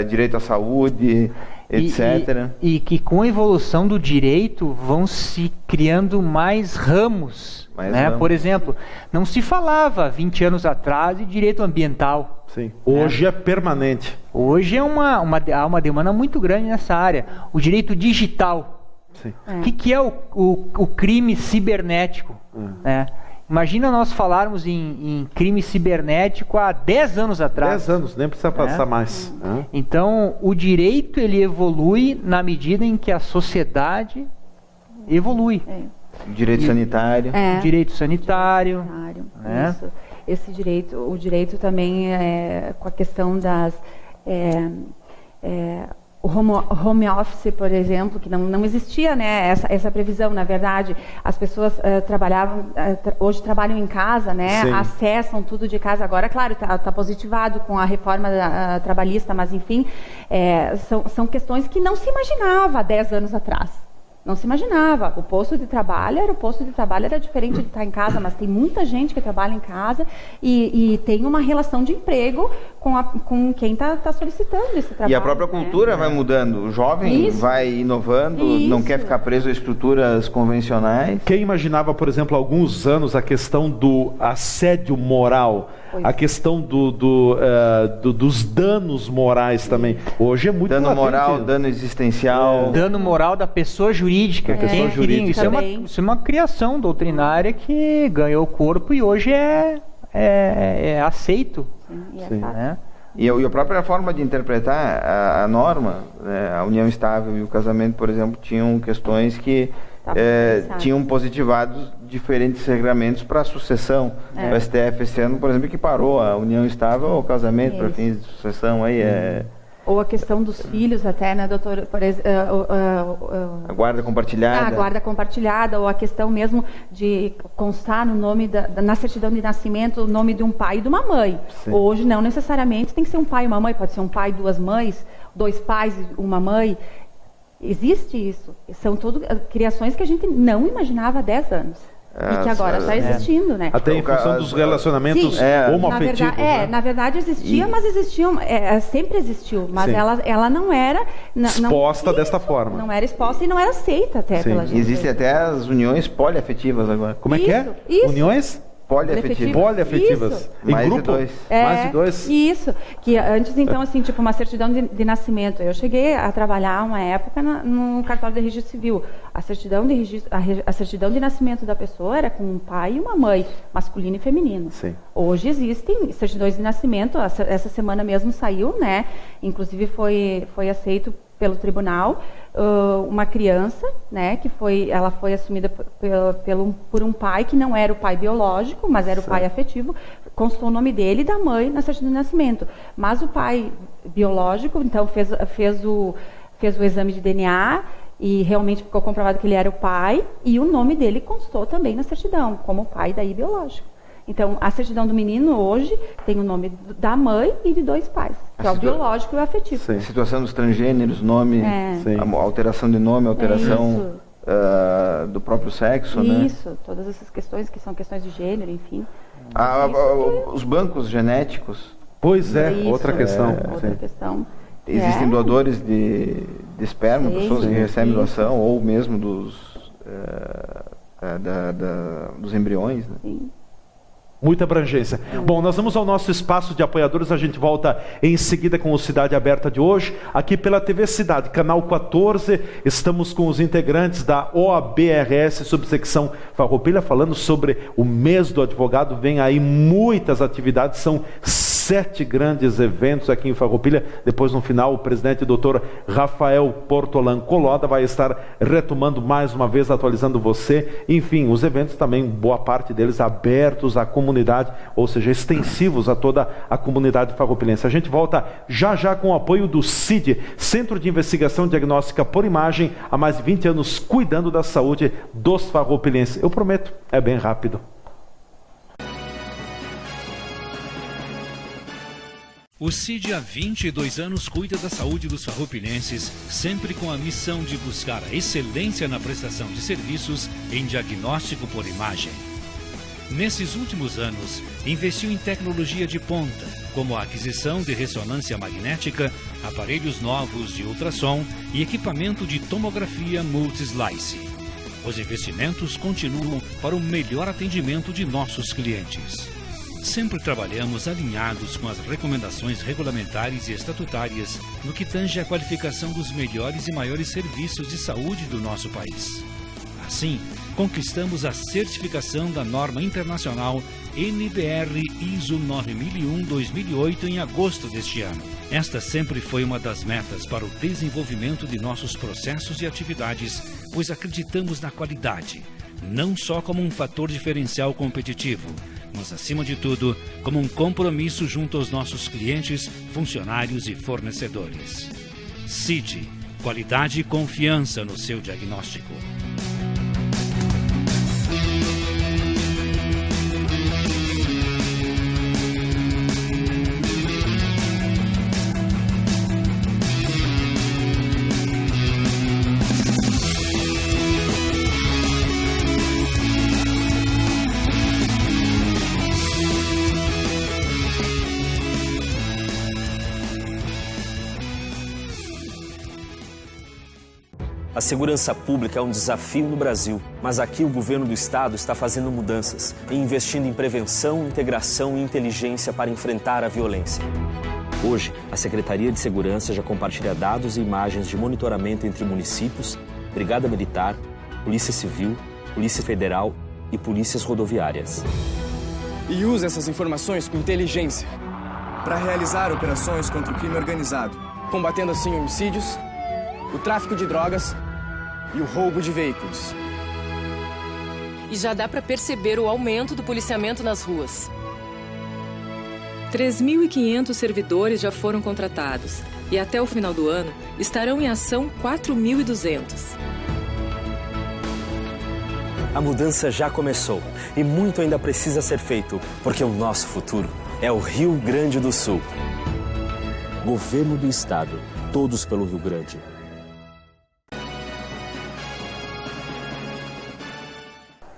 direito à saúde. etc. E que com a evolução do direito vão se criando mais ramos. Né? Por exemplo, não se falava 20 anos atrás de direito ambiental. Sim. Hoje é permanente. Hoje há uma demanda muito grande nessa área. O direito digital. Sim. O que é o crime cibernético? Né? Imagina nós falarmos em crime cibernético há 10 anos atrás. 10 anos, nem precisa passar mais. Então, o direito ele evolui na medida em que a sociedade evolui. Direito sanitário. Direito sanitário. Né? Isso. Esse direito, o direito também com a questão das... o home office, por exemplo, que não existia, né, essa previsão. Na verdade, as pessoas hoje trabalham em casa, né, acessam tudo de casa. Agora, claro, está positivado com a reforma trabalhista, mas, enfim, são questões que não se imaginava há 10 anos atrás. Não se imaginava. O posto de trabalho era diferente de estar em casa, mas tem muita gente que trabalha em casa e tem uma relação de emprego com quem está solicitando esse trabalho. E a própria cultura vai mudando. O jovem vai inovando, não quer ficar preso a estruturas convencionais. Quem imaginava, por exemplo, há alguns anos a questão do assédio moral, a questão dos danos morais também. Hoje é muito dano latente. Moral, dano existencial. Dano moral da pessoa jurídica. Isso é uma criação doutrinária que ganhou corpo e hoje é aceito. Sim. Né? E a própria forma de interpretar a norma, né, a união estável e o casamento, por exemplo, tinham questões que tinham positivado diferentes regramentos para a sucessão. O STF esse ano, por exemplo, que parou a união estável ao casamento para fins de sucessão. Aí Ou a questão dos filhos até, né, doutor? A guarda compartilhada. A guarda compartilhada, ou a questão mesmo de constar no nome na certidão de nascimento o nome de um pai e de uma mãe. Sim. Hoje não necessariamente tem que ser um pai e uma mãe, pode ser um pai e 2 mães, 2 pais e uma mãe. Existe isso. São tudo criações que a gente não imaginava há 10 anos. E que agora está existindo, né? Até em função dos relacionamentos homoafetivos. Na verdade existia, mas existiam, sempre existiu, mas ela não era exposta desta forma. Não era exposta e não era aceita até pela gente. Existem até as uniões poliafetivas agora. Como é que é? Isso. Uniões? Poliafetivas. Em mais grupo? De 2. Mais de 2? Isso. Que antes, então, assim, tipo, uma certidão de nascimento. Eu cheguei a trabalhar uma época no cartório de registro civil. A certidão de nascimento da pessoa era com um pai e uma mãe, masculino e feminino. Sim. Hoje existem certidões de nascimento. Essa semana mesmo saiu, né? Inclusive foi aceito pelo tribunal, uma criança, né, ela foi assumida por um pai que não era o pai biológico, mas era o pai afetivo, constou o nome dele e da mãe na certidão de nascimento. Mas o pai biológico, então, fez o exame de DNA e realmente ficou comprovado que ele era o pai, e o nome dele constou também na certidão, como pai daí biológico. Então, a certidão do menino hoje tem o nome da mãe e de 2 pais, que é o biológico e o afetivo. Sim. Situação dos transgêneros, nome, a alteração de nome, alteração do próprio sexo, né? Isso, todas essas questões que são questões de gênero, enfim. Os bancos genéticos. Pois outra questão. Outra questão. Existem doadores de esperma, pessoas que recebem doação, ou mesmo dos embriões, né? Sim. Muita abrangência. Bom, nós vamos ao nosso espaço de apoiadores. A gente volta em seguida com o Cidade Aberta de hoje, aqui pela TV Cidade, canal 14. Estamos com os integrantes da OABRS, subsecção Farroupilha, falando sobre o mês do advogado. Vem aí muitas atividades, são 7 grandes eventos aqui em Farroupilha. Depois, no final, o presidente Dr. Rafael Portolan Coloda vai estar retomando mais uma vez, atualizando você. Enfim, os eventos também, boa parte deles abertos à comunidade, ou seja, extensivos a toda a comunidade farroupilense. A gente volta já com o apoio do CID, Centro de Investigação Diagnóstica por Imagem, há mais de 20 anos cuidando da saúde dos farroupilenses. Eu prometo, é bem rápido. O CID há 22 anos cuida da saúde dos farroupilhenses, sempre com a missão de buscar a excelência na prestação de serviços em diagnóstico por imagem. Nesses últimos anos, investiu em tecnologia de ponta, como a aquisição de ressonância magnética, aparelhos novos de ultrassom e equipamento de tomografia multislice. Os investimentos continuam para o melhor atendimento de nossos clientes. Sempre trabalhamos alinhados com as recomendações regulamentares e estatutárias no que tange à qualificação dos melhores e maiores serviços de saúde do nosso país. Assim, conquistamos a certificação da norma internacional NBR ISO 9001-2008 em agosto deste ano. Esta sempre foi uma das metas para o desenvolvimento de nossos processos e atividades, pois acreditamos na qualidade, não só como um fator diferencial competitivo, mas, acima de tudo, como um compromisso junto aos nossos clientes, funcionários e fornecedores. CID, qualidade e confiança no seu diagnóstico. A segurança pública é um desafio no Brasil, mas aqui o governo do estado está fazendo mudanças e investindo em prevenção, integração e inteligência para enfrentar a violência. Hoje, a Secretaria de Segurança já compartilha dados e imagens de monitoramento entre municípios, Brigada Militar, Polícia Civil, Polícia Federal e polícias rodoviárias. E usa essas informações com inteligência para realizar operações contra o crime organizado, combatendo assim homicídios, o tráfico de drogas e o roubo de veículos. E já dá para perceber o aumento do policiamento nas ruas. 3.500 servidores já foram contratados e até o final do ano estarão em ação 4.200. A mudança já começou e muito ainda precisa ser feito, porque o nosso futuro é o Rio Grande do Sul. Governo do Estado, todos pelo Rio Grande.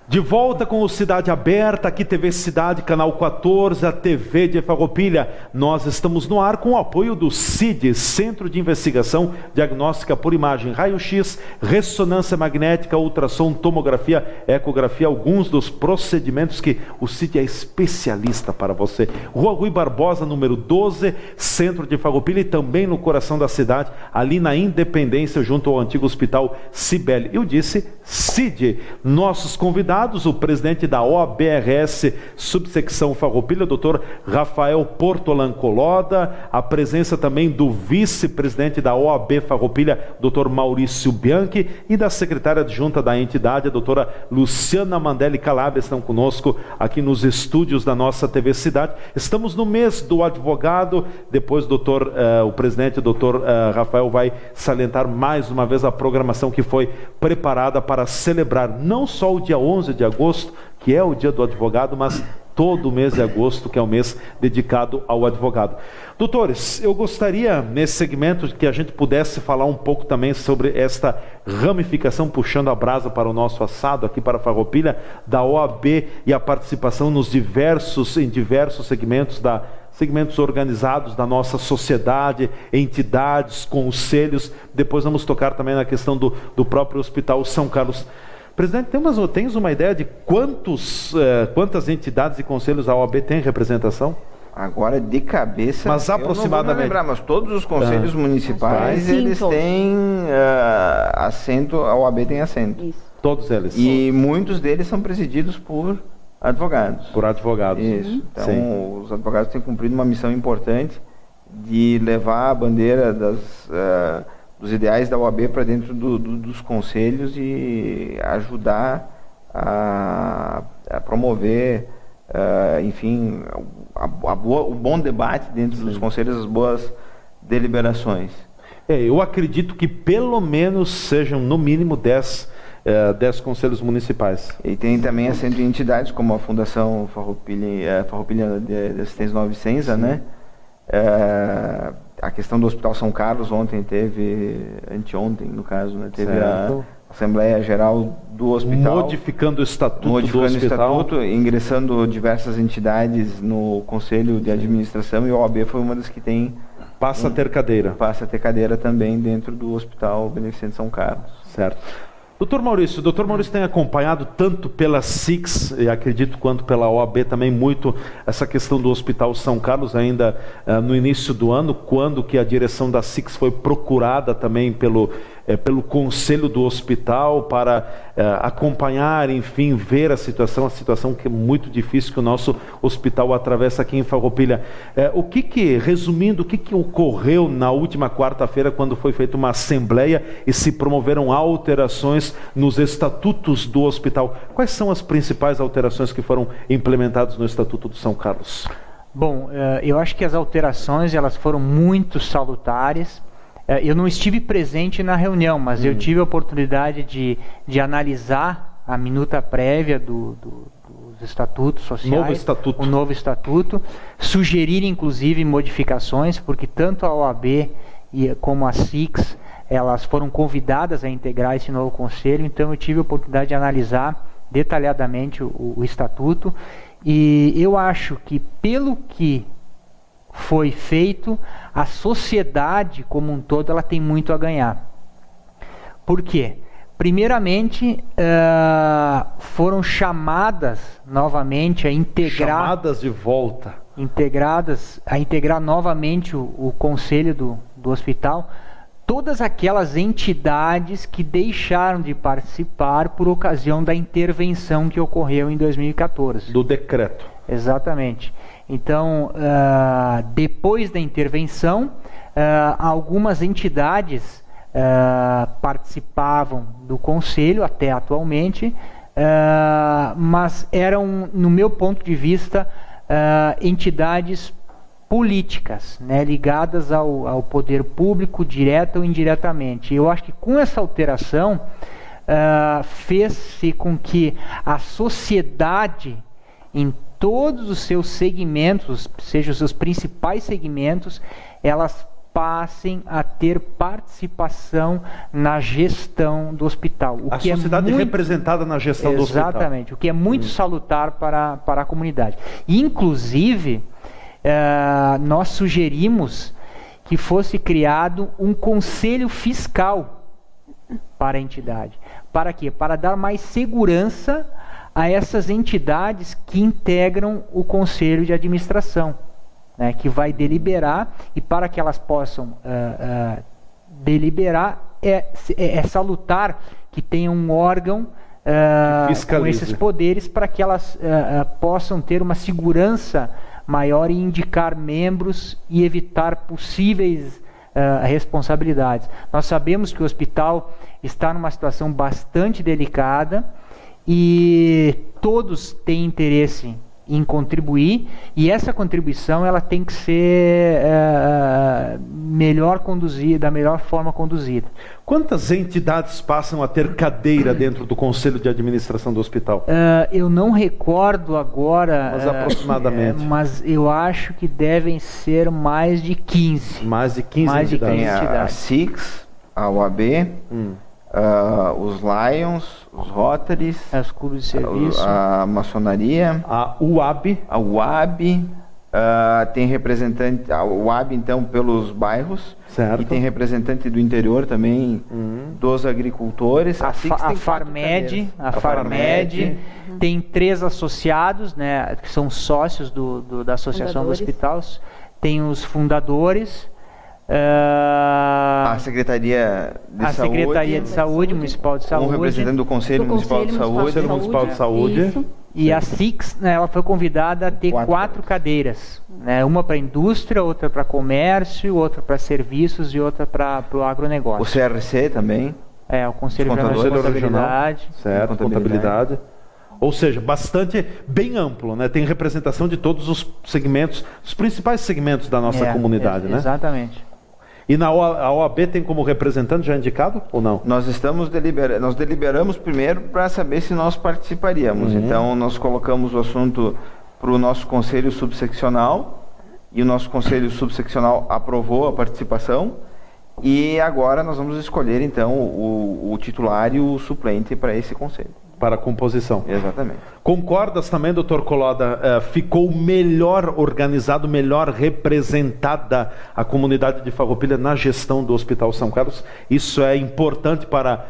De volta com o Cidade Aberta, aqui TV Cidade, Canal 14, a TV de Farroupilha. Nós estamos no ar com o apoio do CID, Centro de Investigação Diagnóstica por Imagem, Raio-X, Ressonância Magnética, Ultrassom, Tomografia, Ecografia, alguns dos procedimentos que o CID é especialista para você. Rua Rui Barbosa, número 12, Centro de Farroupilha, e também no coração da cidade, ali na Independência, junto ao antigo Hospital Cibele. Eu disse CID. Nossos convidados, o presidente da OABRS, subsecção Farroupilha, Dr. Rafael Portolan Coloda, a presença também do vice-presidente da OAB Farroupilha, Dr. Maurício Bianchi, e da secretária adjunta da entidade, a doutora Luciana Mandelli Calabria, estão conosco aqui nos estúdios da nossa TV Cidade. Estamos no mês do advogado, depois o presidente, Dr. Rafael, vai salientar mais uma vez a programação que foi preparada para celebrar não só o dia 11 de agosto, que é o dia do advogado, mas todo o mês de agosto, que é o mês dedicado ao advogado. Doutores, eu gostaria, nesse segmento, que a gente pudesse falar um pouco também sobre esta ramificação, puxando a brasa para o nosso assado aqui para Farroupilha, da OAB e a participação em diversos segmentos organizados da nossa sociedade, entidades, conselhos. Depois vamos tocar também na questão do próprio Hospital São Carlos. Presidente, tens uma ideia de quantas entidades e conselhos a OAB tem representação? Agora, de cabeça, mas aproximadamente. Eu não vou me lembrar, mas todos os conselhos municipais, eles têm assento, a OAB tem assento. Isso. Todos eles. E muitos deles são presididos por advogados. Por advogados. Isso. Então, os advogados têm cumprido uma missão importante de levar a bandeira dos ideais da OAB para dentro dos conselhos e ajudar a promover, enfim, o bom debate dentro dos conselhos, as boas deliberações. Eu acredito que pelo menos sejam no mínimo 10 conselhos municipais. E tem também assento de entidades como a Fundação Farroupilha de Assistência Nova Vicenza, né? A questão do Hospital São Carlos anteontem, no caso, né? Teve Assembleia Geral do hospital. Modificando o estatuto do hospital. Modificando o estatuto, ingressando diversas entidades no Conselho de Administração, e a OAB foi uma das que tem... Passa a ter cadeira. Passa a ter cadeira também dentro do Hospital Beneficente São Carlos. Certo. Doutor Maurício tem acompanhado tanto pela SIX, e acredito, quanto pela OAB também muito essa questão do Hospital São Carlos, ainda no início do ano, quando que a direção da SIX foi procurada também pelo conselho do hospital para acompanhar, enfim, ver a situação que é muito difícil que o nosso hospital atravessa aqui em Farroupilha. Resumindo, o que ocorreu na última quarta-feira, quando foi feita uma assembleia e se promoveram alterações nos estatutos do hospital? Quais são as principais alterações que foram implementadas no Estatuto do São Carlos? Bom, eu acho que as alterações elas foram muito salutares. Eu não estive presente na reunião, mas eu tive a oportunidade de analisar a minuta prévia dos estatutos sociais, o novo estatuto, sugerir inclusive modificações, porque tanto a OAB como a SIX, elas foram convidadas a integrar esse novo conselho, então eu tive a oportunidade de analisar detalhadamente o estatuto, e eu acho que pelo que foi feito, a sociedade como um todo ela tem muito a ganhar. Por quê? Primeiramente, foram chamadas novamente a integrar... Chamadas de volta. A integrar novamente o conselho do hospital, todas aquelas entidades que deixaram de participar por ocasião da intervenção que ocorreu em 2014. Do decreto. Exatamente. Então, depois da intervenção, algumas entidades participavam do conselho até atualmente, mas eram, no meu ponto de vista, entidades políticas, né, ligadas ao poder público, direta ou indiretamente. Eu acho que com essa alteração fez-se com que a sociedade, em todos os seus segmentos, sejam os seus principais segmentos, elas passem a ter participação na gestão do hospital. A sociedade representada na gestão do hospital. Exatamente, o que é muito salutar para a comunidade. Inclusive, nós sugerimos que fosse criado um conselho fiscal para a entidade. Para quê? Para dar mais segurança a essas entidades que integram o conselho de administração, né, que vai deliberar, e para que elas possam deliberar, é salutar que tenha um órgão com esses poderes, para que elas possam ter uma segurança maior em indicar membros e evitar possíveis responsabilidades. Nós sabemos que o hospital está numa situação bastante delicada, e todos têm interesse em contribuir, e essa contribuição ela tem que ser melhor conduzida, da melhor forma conduzida. Quantas entidades passam a ter cadeira dentro do Conselho de Administração do hospital? Eu não recordo agora, mas aproximadamente. Mas eu acho que devem ser mais de 15. Mais de 15 entidades. Tem a SIX, a OAB, os Lions, os Rotaries, os clubes de serviço, a maçonaria, a UAB, tem representante, a UAB então pelos bairros, certo. E tem representante do interior também, dos agricultores, a Farmed, tem 3 associados, né, que são sócios da associação dos hospitais, tem os fundadores, a Secretaria de Saúde Municipal de Saúde, um representante do Conselho Municipal de Saúde, e a SIX, né, ela foi convidada a ter 4 cadeiras, né, uma para indústria, outra para comércio, outra para serviços e outra para o agronegócio. O CRC também, o Conselho Regional de Contabilidade, certo, contabilidade. Ou seja, bem amplo, né? Tem representação de todos os segmentos, os principais segmentos da nossa comunidade, né? Exatamente. E a OAB tem como representante já indicado ou não? Nós deliberamos primeiro para saber se nós participaríamos. Então nós colocamos o assunto para o nosso conselho subseccional, e o nosso conselho subseccional aprovou a participação, E agora nós vamos escolher, então, o titular e o suplente para esse conselho. Para a composição. Exatamente. Concordas também, doutor Coloda, ficou melhor organizado, melhor representada a comunidade de Farroupilha na gestão do Hospital São Carlos? Isso é importante para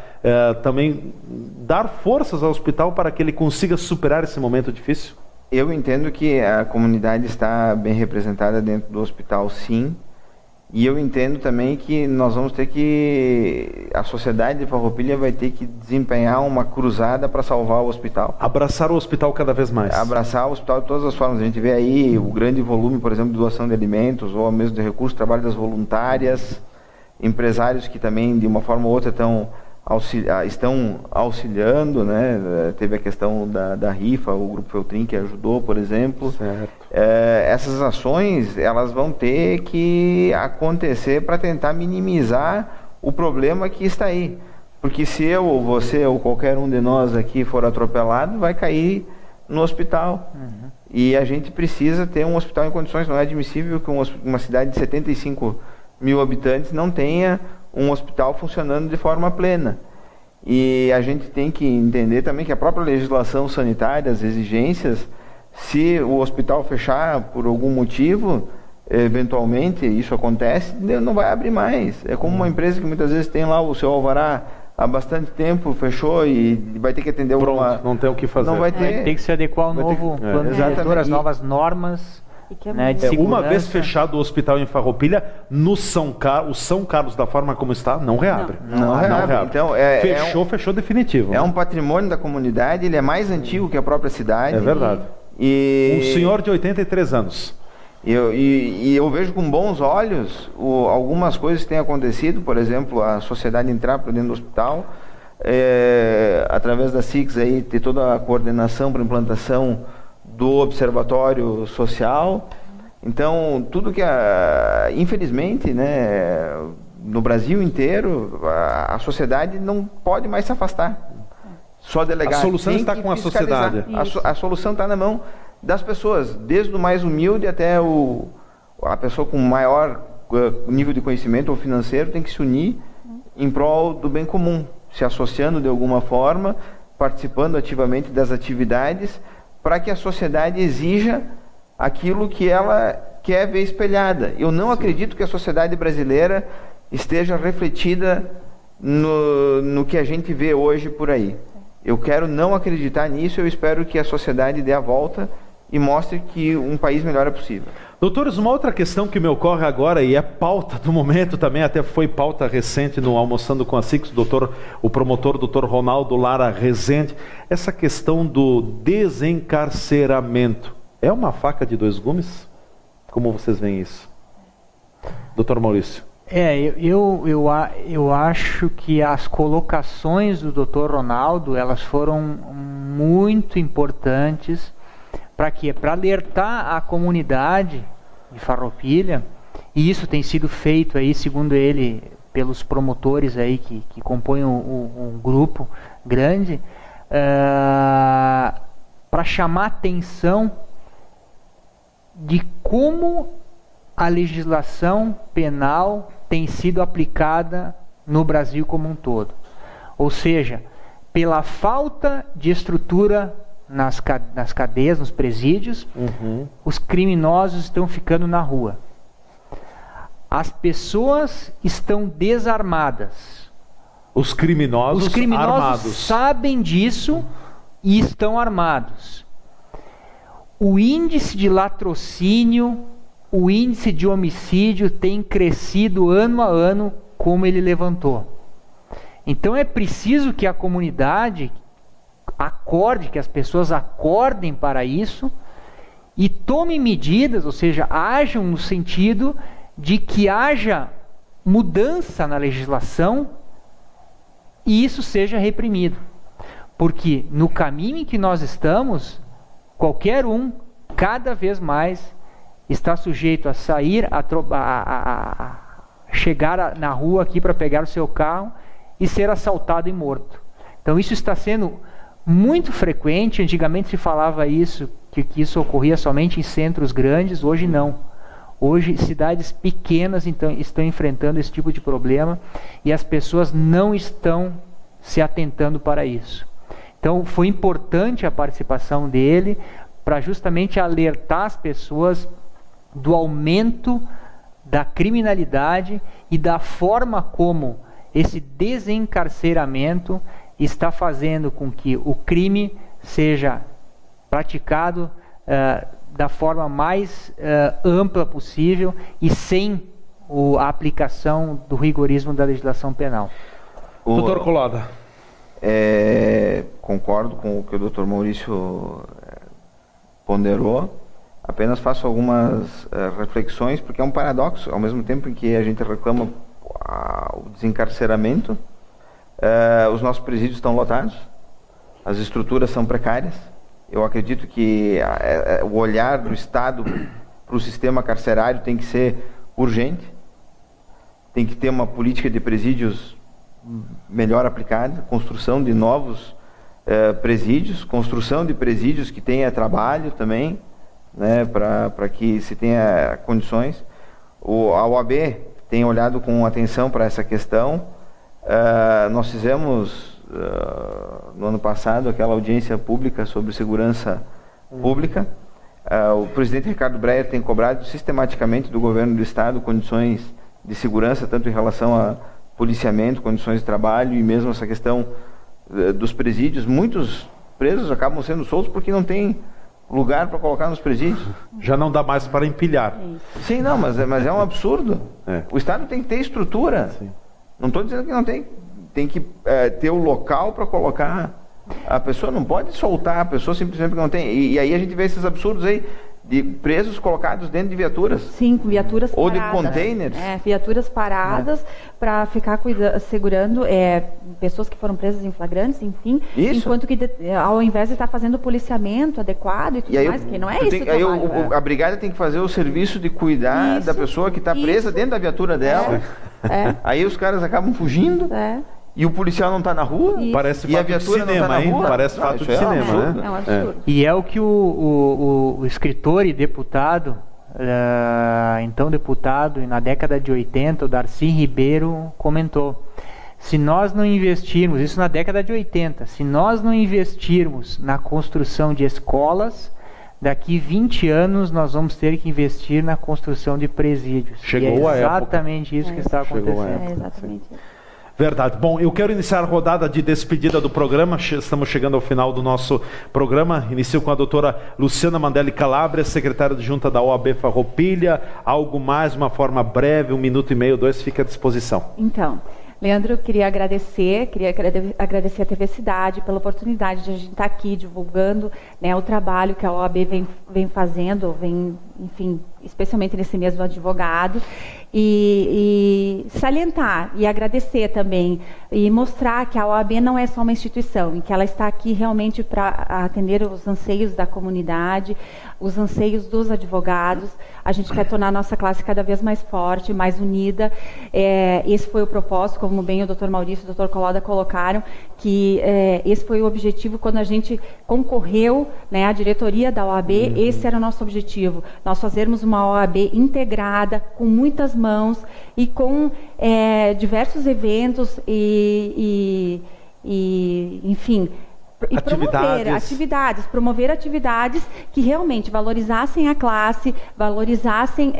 também dar forças ao hospital para que ele consiga superar esse momento difícil? Eu entendo que a comunidade está bem representada dentro do hospital, sim. E eu entendo também que nós vamos ter que... A sociedade de Farroupilha vai ter que desempenhar uma cruzada para salvar o hospital. Abraçar o hospital cada vez mais. Abraçar o hospital de todas as formas. A gente vê aí o grande volume, por exemplo, de doação de alimentos, ou mesmo de recursos, trabalho das voluntárias, empresários que também, de uma forma ou outra, estão auxiliando, né? Teve a questão da rifa, o Grupo Feltrin que ajudou, por exemplo. Essas ações, elas vão ter que acontecer para tentar minimizar o problema que está aí. Porque se eu, ou você, ou qualquer um de nós aqui for atropelado, vai cair no hospital. E a gente precisa ter um hospital em condições. Não é admissível que uma cidade de 75 mil habitantes não tenha um hospital funcionando de forma plena. E a gente tem que entender também que a própria legislação sanitária, as exigências, se o hospital fechar por algum motivo, eventualmente isso acontece, não vai abrir mais. É como uma empresa que muitas vezes tem lá o seu alvará há bastante tempo, fechou e vai ter que atender alguma... não tem o que fazer. Não vai ter. Tem que se adequar ao novo plano diretor, às novas normas. Uma vez fechado o hospital em Farroupilha, o São Carlos, da forma como está, não reabre. Não reabre. Então, fechou definitivo. É um patrimônio da comunidade, ele é mais antigo que a própria cidade. É verdade. Um senhor de 83 anos. Eu vejo com bons olhos algumas coisas que têm acontecido, por exemplo, a sociedade entrar para dentro do hospital, através da SICS aí, ter toda a coordenação para implantação do observatório social. Então, tudo que infelizmente, né, no Brasil inteiro, a sociedade não pode mais se afastar. Só delegar. A solução está com a sociedade. A solução está na mão das pessoas, desde o mais humilde até a pessoa com maior nível de conhecimento ou financeiro tem que se unir em prol do bem comum, se associando de alguma forma, participando ativamente das atividades, para que a sociedade exija aquilo que ela quer ver espelhada. Eu não acredito que a sociedade brasileira esteja refletida no que a gente vê hoje por aí. Eu quero não acreditar nisso, eu espero que a sociedade dê a volta e mostre que um país melhor é possível. Doutores, uma outra questão que me ocorre agora, e é pauta do momento também, até foi pauta recente no Almoçando com a SICS, o promotor Dr. Ronaldo Lara Rezende, essa questão do desencarceramento. É uma faca de dois gumes? Como vocês veem isso? Dr. Maurício. Eu acho que as colocações do Dr. Ronaldo, elas foram muito importantes. Para quê? Para alertar a comunidade de Farroupilha, e isso tem sido feito aí, segundo ele, pelos promotores aí que compõem um grupo grande, para chamar atenção de como a legislação penal tem sido aplicada no Brasil como um todo. Ou seja, pela falta de estrutura nas cadeias, nos presídios, os criminosos estão ficando na rua. As pessoas estão desarmadas. Os criminosos armados sabem disso e estão armados. O índice de latrocínio, o índice de homicídio tem crescido ano a ano, como ele levantou. Então é preciso que a comunidade acorde, que as pessoas acordem para isso e tomem medidas, ou seja, ajam no sentido de que haja mudança na legislação e isso seja reprimido. Porque no caminho em que nós estamos, qualquer um, cada vez mais, está sujeito a sair, a chegar na rua aqui para pegar o seu carro e ser assaltado e morto. Então isso está sendo muito frequente. Antigamente se falava isso, que isso ocorria somente em centros grandes, hoje não. Hoje, cidades pequenas então, estão enfrentando esse tipo de problema e as pessoas não estão se atentando para isso. Então, foi importante a participação dele para justamente alertar as pessoas do aumento da criminalidade e da forma como esse desencarceramento está fazendo com que o crime seja praticado da forma mais ampla possível e sem a aplicação do rigorismo da legislação penal. Doutor Collada. Concordo com o que o doutor Maurício ponderou. Apenas faço algumas reflexões, porque é um paradoxo. Ao mesmo tempo em que a gente reclama o desencarceramento, os nossos presídios estão lotados, as estruturas são precárias. Eu acredito que o olhar do Estado para o sistema carcerário tem que ser urgente, tem que ter uma política de presídios melhor aplicada, construção de novos presídios, construção de presídios que tenha trabalho também, né, para que se tenha condições. A OAB tem olhado com atenção para essa questão. Nós fizemos no ano passado aquela audiência pública sobre segurança pública. O presidente Ricardo Breyer tem cobrado sistematicamente do governo do Estado condições de segurança, tanto em relação a policiamento, condições de trabalho e mesmo essa questão dos presídios. Muitos presos acabam sendo soltos porque não tem lugar para colocar nos presídios. Já não dá mais para empilhar. Sim, não, mas é um absurdo. O Estado tem que ter estrutura. Sim. Não estou dizendo que não tem. Tem que ter o local para colocar. A pessoa não pode soltar a pessoa simplesmente porque não tem. E aí a gente vê esses absurdos aí de presos colocados dentro de viaturas. Sim, viaturas ou paradas. Ou de containers. Viaturas paradas para ficar segurando pessoas que foram presas em flagrantes, enfim. Isso. Enquanto que ao invés de estar fazendo o policiamento adequado e tudo mais, que não é isso. A brigada tem que fazer o serviço de cuidar da pessoa que está presa dentro da viatura dela. Aí os caras acabam fugindo. E o policial não está na rua? Parece fato de cinema, hein? Parece fato de cinema, né? É um absurdo. E é o que o escritor e deputado, então deputado, na década de 80, o Darcy Ribeiro comentou. Se nós não investirmos, isso na década de 80, se nós não investirmos na construção de escolas, daqui 20 anos nós vamos ter que investir na construção de presídios. Chegou a época. É exatamente isso que está acontecendo. É exatamente isso. Verdade. Bom, eu quero iniciar a rodada de despedida do programa. Estamos chegando ao final do nosso programa. Inicio com a doutora Luciana Mandelli Calabria, secretária adjunta da OAB Farroupilha. Algo mais, uma forma breve, 1 minuto e meio, 2, fica à disposição. Então, Leandro, eu queria agradecer a TV Cidade pela oportunidade de a gente estar aqui divulgando, né, o trabalho que a OAB vem fazendo, enfim, especialmente nesse mês do advogado, e salientar e agradecer também e mostrar que a OAB não é só uma instituição, e que ela está aqui realmente para atender os anseios da comunidade, os anseios dos advogados. A gente quer tornar a nossa classe cada vez mais forte, mais unida. Esse foi o propósito, como bem o Dr. Maurício e o Dr. Collada colocaram, que esse foi o objetivo quando a gente concorreu, né, à diretoria da OAB. Esse era o nosso objetivo, nós fazermos uma OAB integrada, com muitas mãos e com diversos eventos enfim, promover atividades que realmente valorizassem a classe, valorizassem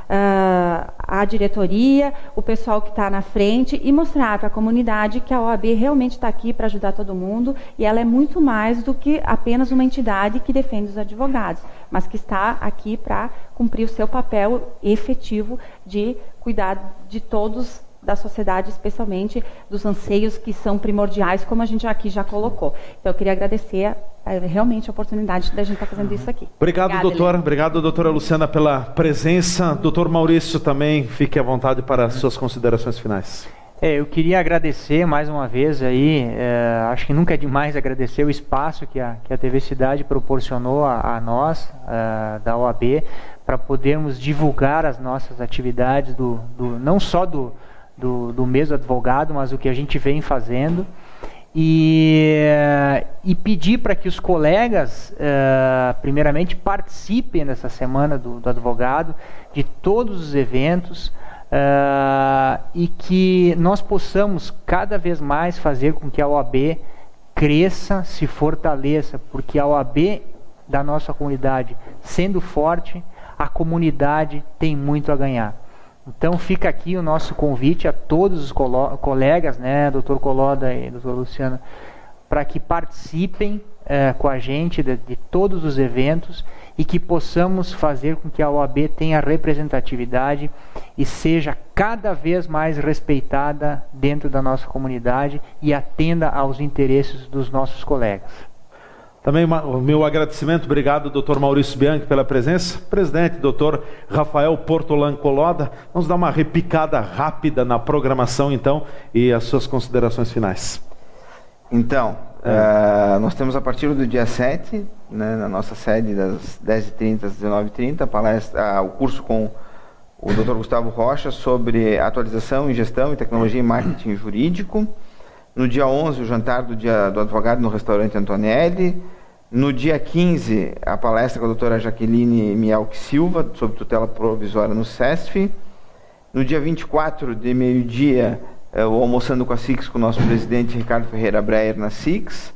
a diretoria, o pessoal que está na frente, e mostrar para a comunidade que a OAB realmente está aqui para ajudar todo mundo, e ela é muito mais do que apenas uma entidade que defende os advogados, mas que está aqui para cumprir o seu papel efetivo de cuidar de todos da sociedade, especialmente dos anseios que são primordiais, como a gente aqui já colocou. Então, eu queria agradecer realmente a oportunidade da gente estar fazendo isso aqui. Obrigado, doutor. Obrigado, doutora Luciana, pela presença. Doutor Maurício, também fique à vontade para as suas considerações finais. Eu queria agradecer mais uma vez aí, acho que nunca é demais agradecer o espaço que a TV Cidade proporcionou a nós, da OAB, para podermos divulgar as nossas atividades, não só do mês do advogado, mas o que a gente vem fazendo. e pedir para que os colegas, primeiramente, participem dessa semana do advogado, de todos os eventos, e que nós possamos cada vez mais fazer com que a OAB cresça, se fortaleça, porque a OAB da nossa comunidade sendo forte, a comunidade tem muito a ganhar. Então fica aqui o nosso convite a todos os colegas, né, Dr. Coloda e Dr. Luciana, para que participem com a gente de todos os eventos e que possamos fazer com que a OAB tenha representatividade e seja cada vez mais respeitada dentro da nossa comunidade e atenda aos interesses dos nossos colegas. Também o meu agradecimento, obrigado, Dr. Maurício Bianchi, pela presença. Presidente, Dr. Rafael Portolan Coloda, vamos dar uma repicada rápida na programação, então, e as suas considerações finais. Então, nós temos a partir do dia 7, né, na nossa sede, das 10h30 às 19h30, o curso com o Dr. Gustavo Rocha sobre atualização em gestão e tecnologia e marketing jurídico. No dia 11, o jantar do advogado no restaurante Antonelli. No dia 15, a palestra com a doutora Jaqueline Mielck Silva, sobre tutela provisória no SESF. No dia 24, de meio-dia, o Almoçando com a SIX, com o nosso presidente Ricardo Ferreira Breyer na SIX,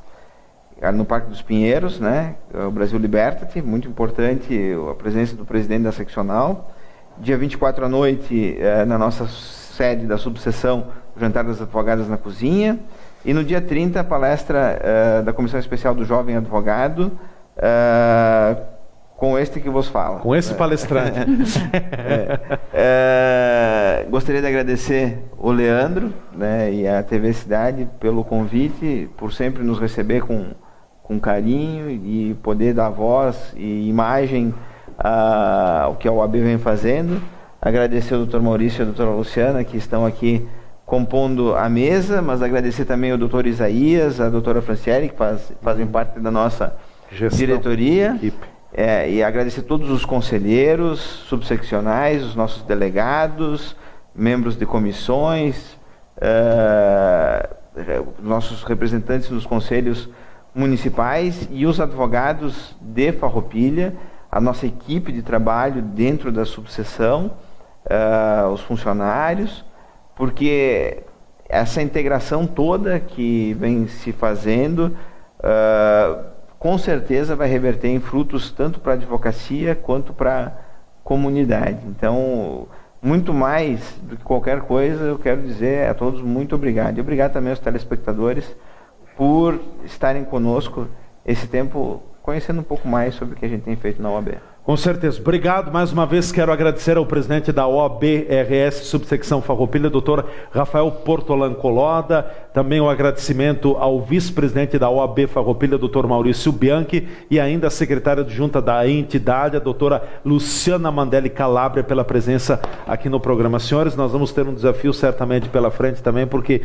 no Parque dos Pinheiros, né? O Brasil Liberta-te, muito importante a presença do presidente da seccional. Dia 24 à noite, na nossa sede da subseção, o jantar das advogadas na cozinha. E no dia 30, a palestra da Comissão Especial do Jovem Advogado, com este que vos fala. Com esse palestrante. Gostaria de agradecer o Leandro, né, e a TV Cidade pelo convite, por sempre nos receber com carinho e poder dar voz e imagem ao que a OAB vem fazendo. Agradecer ao Dr. Maurício e a doutora Luciana, que estão aqui compondo a mesa, mas agradecer também ao Dr. Isaías, a doutora Franciele, que fazem parte da nossa diretoria. E agradecer a todos os conselheiros, subseccionais, os nossos delegados, membros de comissões, nossos representantes nos conselhos municipais e os advogados de Farroupilha, a nossa equipe de trabalho dentro da subseção, os funcionários, porque essa integração toda que vem se fazendo, com certeza vai reverter em frutos tanto para a advocacia quanto para a comunidade. Então, muito mais do que qualquer coisa, eu quero dizer a todos muito obrigado. E obrigado também aos telespectadores por estarem conosco esse tempo, conhecendo um pouco mais sobre o que a gente tem feito na OAB. Com certeza. Obrigado. Mais uma vez quero agradecer ao presidente da OAB-RS Subsecção Farroupilha, Dr. Rafael Portolan Coloda. Também o agradecimento ao vice-presidente da OAB Farroupilha, Dr. Maurício Bianchi, e ainda a secretária adjunta da entidade, a doutora Luciana Mandelli Calabria, pela presença aqui no programa. Senhores, nós vamos ter um desafio certamente pela frente também, porque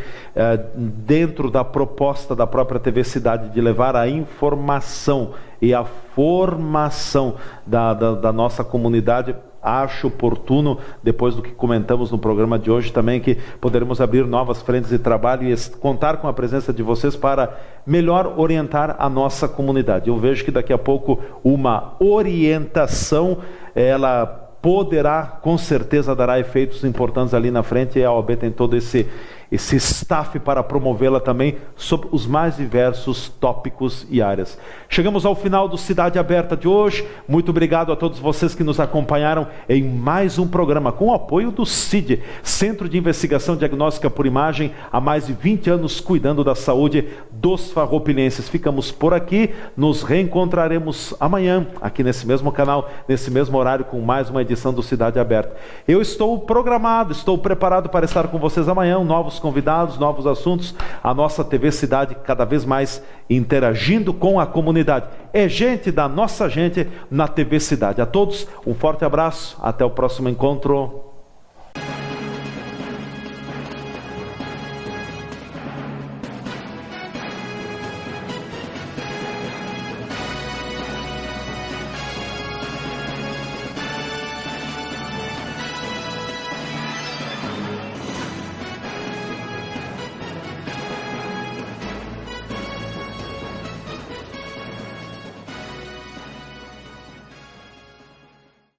dentro da proposta da própria TV Cidade de levar a informação e a formação da nossa comunidade, acho oportuno, depois do que comentamos no programa de hoje também, que poderemos abrir novas frentes de trabalho e contar com a presença de vocês para melhor orientar a nossa comunidade. Eu vejo que daqui a pouco uma orientação, ela poderá, com certeza dará efeitos importantes ali na frente, e a OAB tem todo esse staff para promovê-la também sobre os mais diversos tópicos e áreas. Chegamos ao final do Cidade Aberta de hoje. Muito obrigado a todos vocês que nos acompanharam em mais um programa com o apoio do CID, Centro de Investigação Diagnóstica por Imagem, há mais de 20 anos cuidando da saúde dos farroupilhenses. Ficamos por aqui, nos reencontraremos amanhã aqui nesse mesmo canal, nesse mesmo horário, com mais uma edição do Cidade Aberta. Eu estou programado, estou preparado para estar com vocês amanhã, novos convidados, novos assuntos, a nossa TV Cidade cada vez mais interagindo com a comunidade. É gente da nossa gente na TV Cidade. A todos, um forte abraço, até o próximo encontro.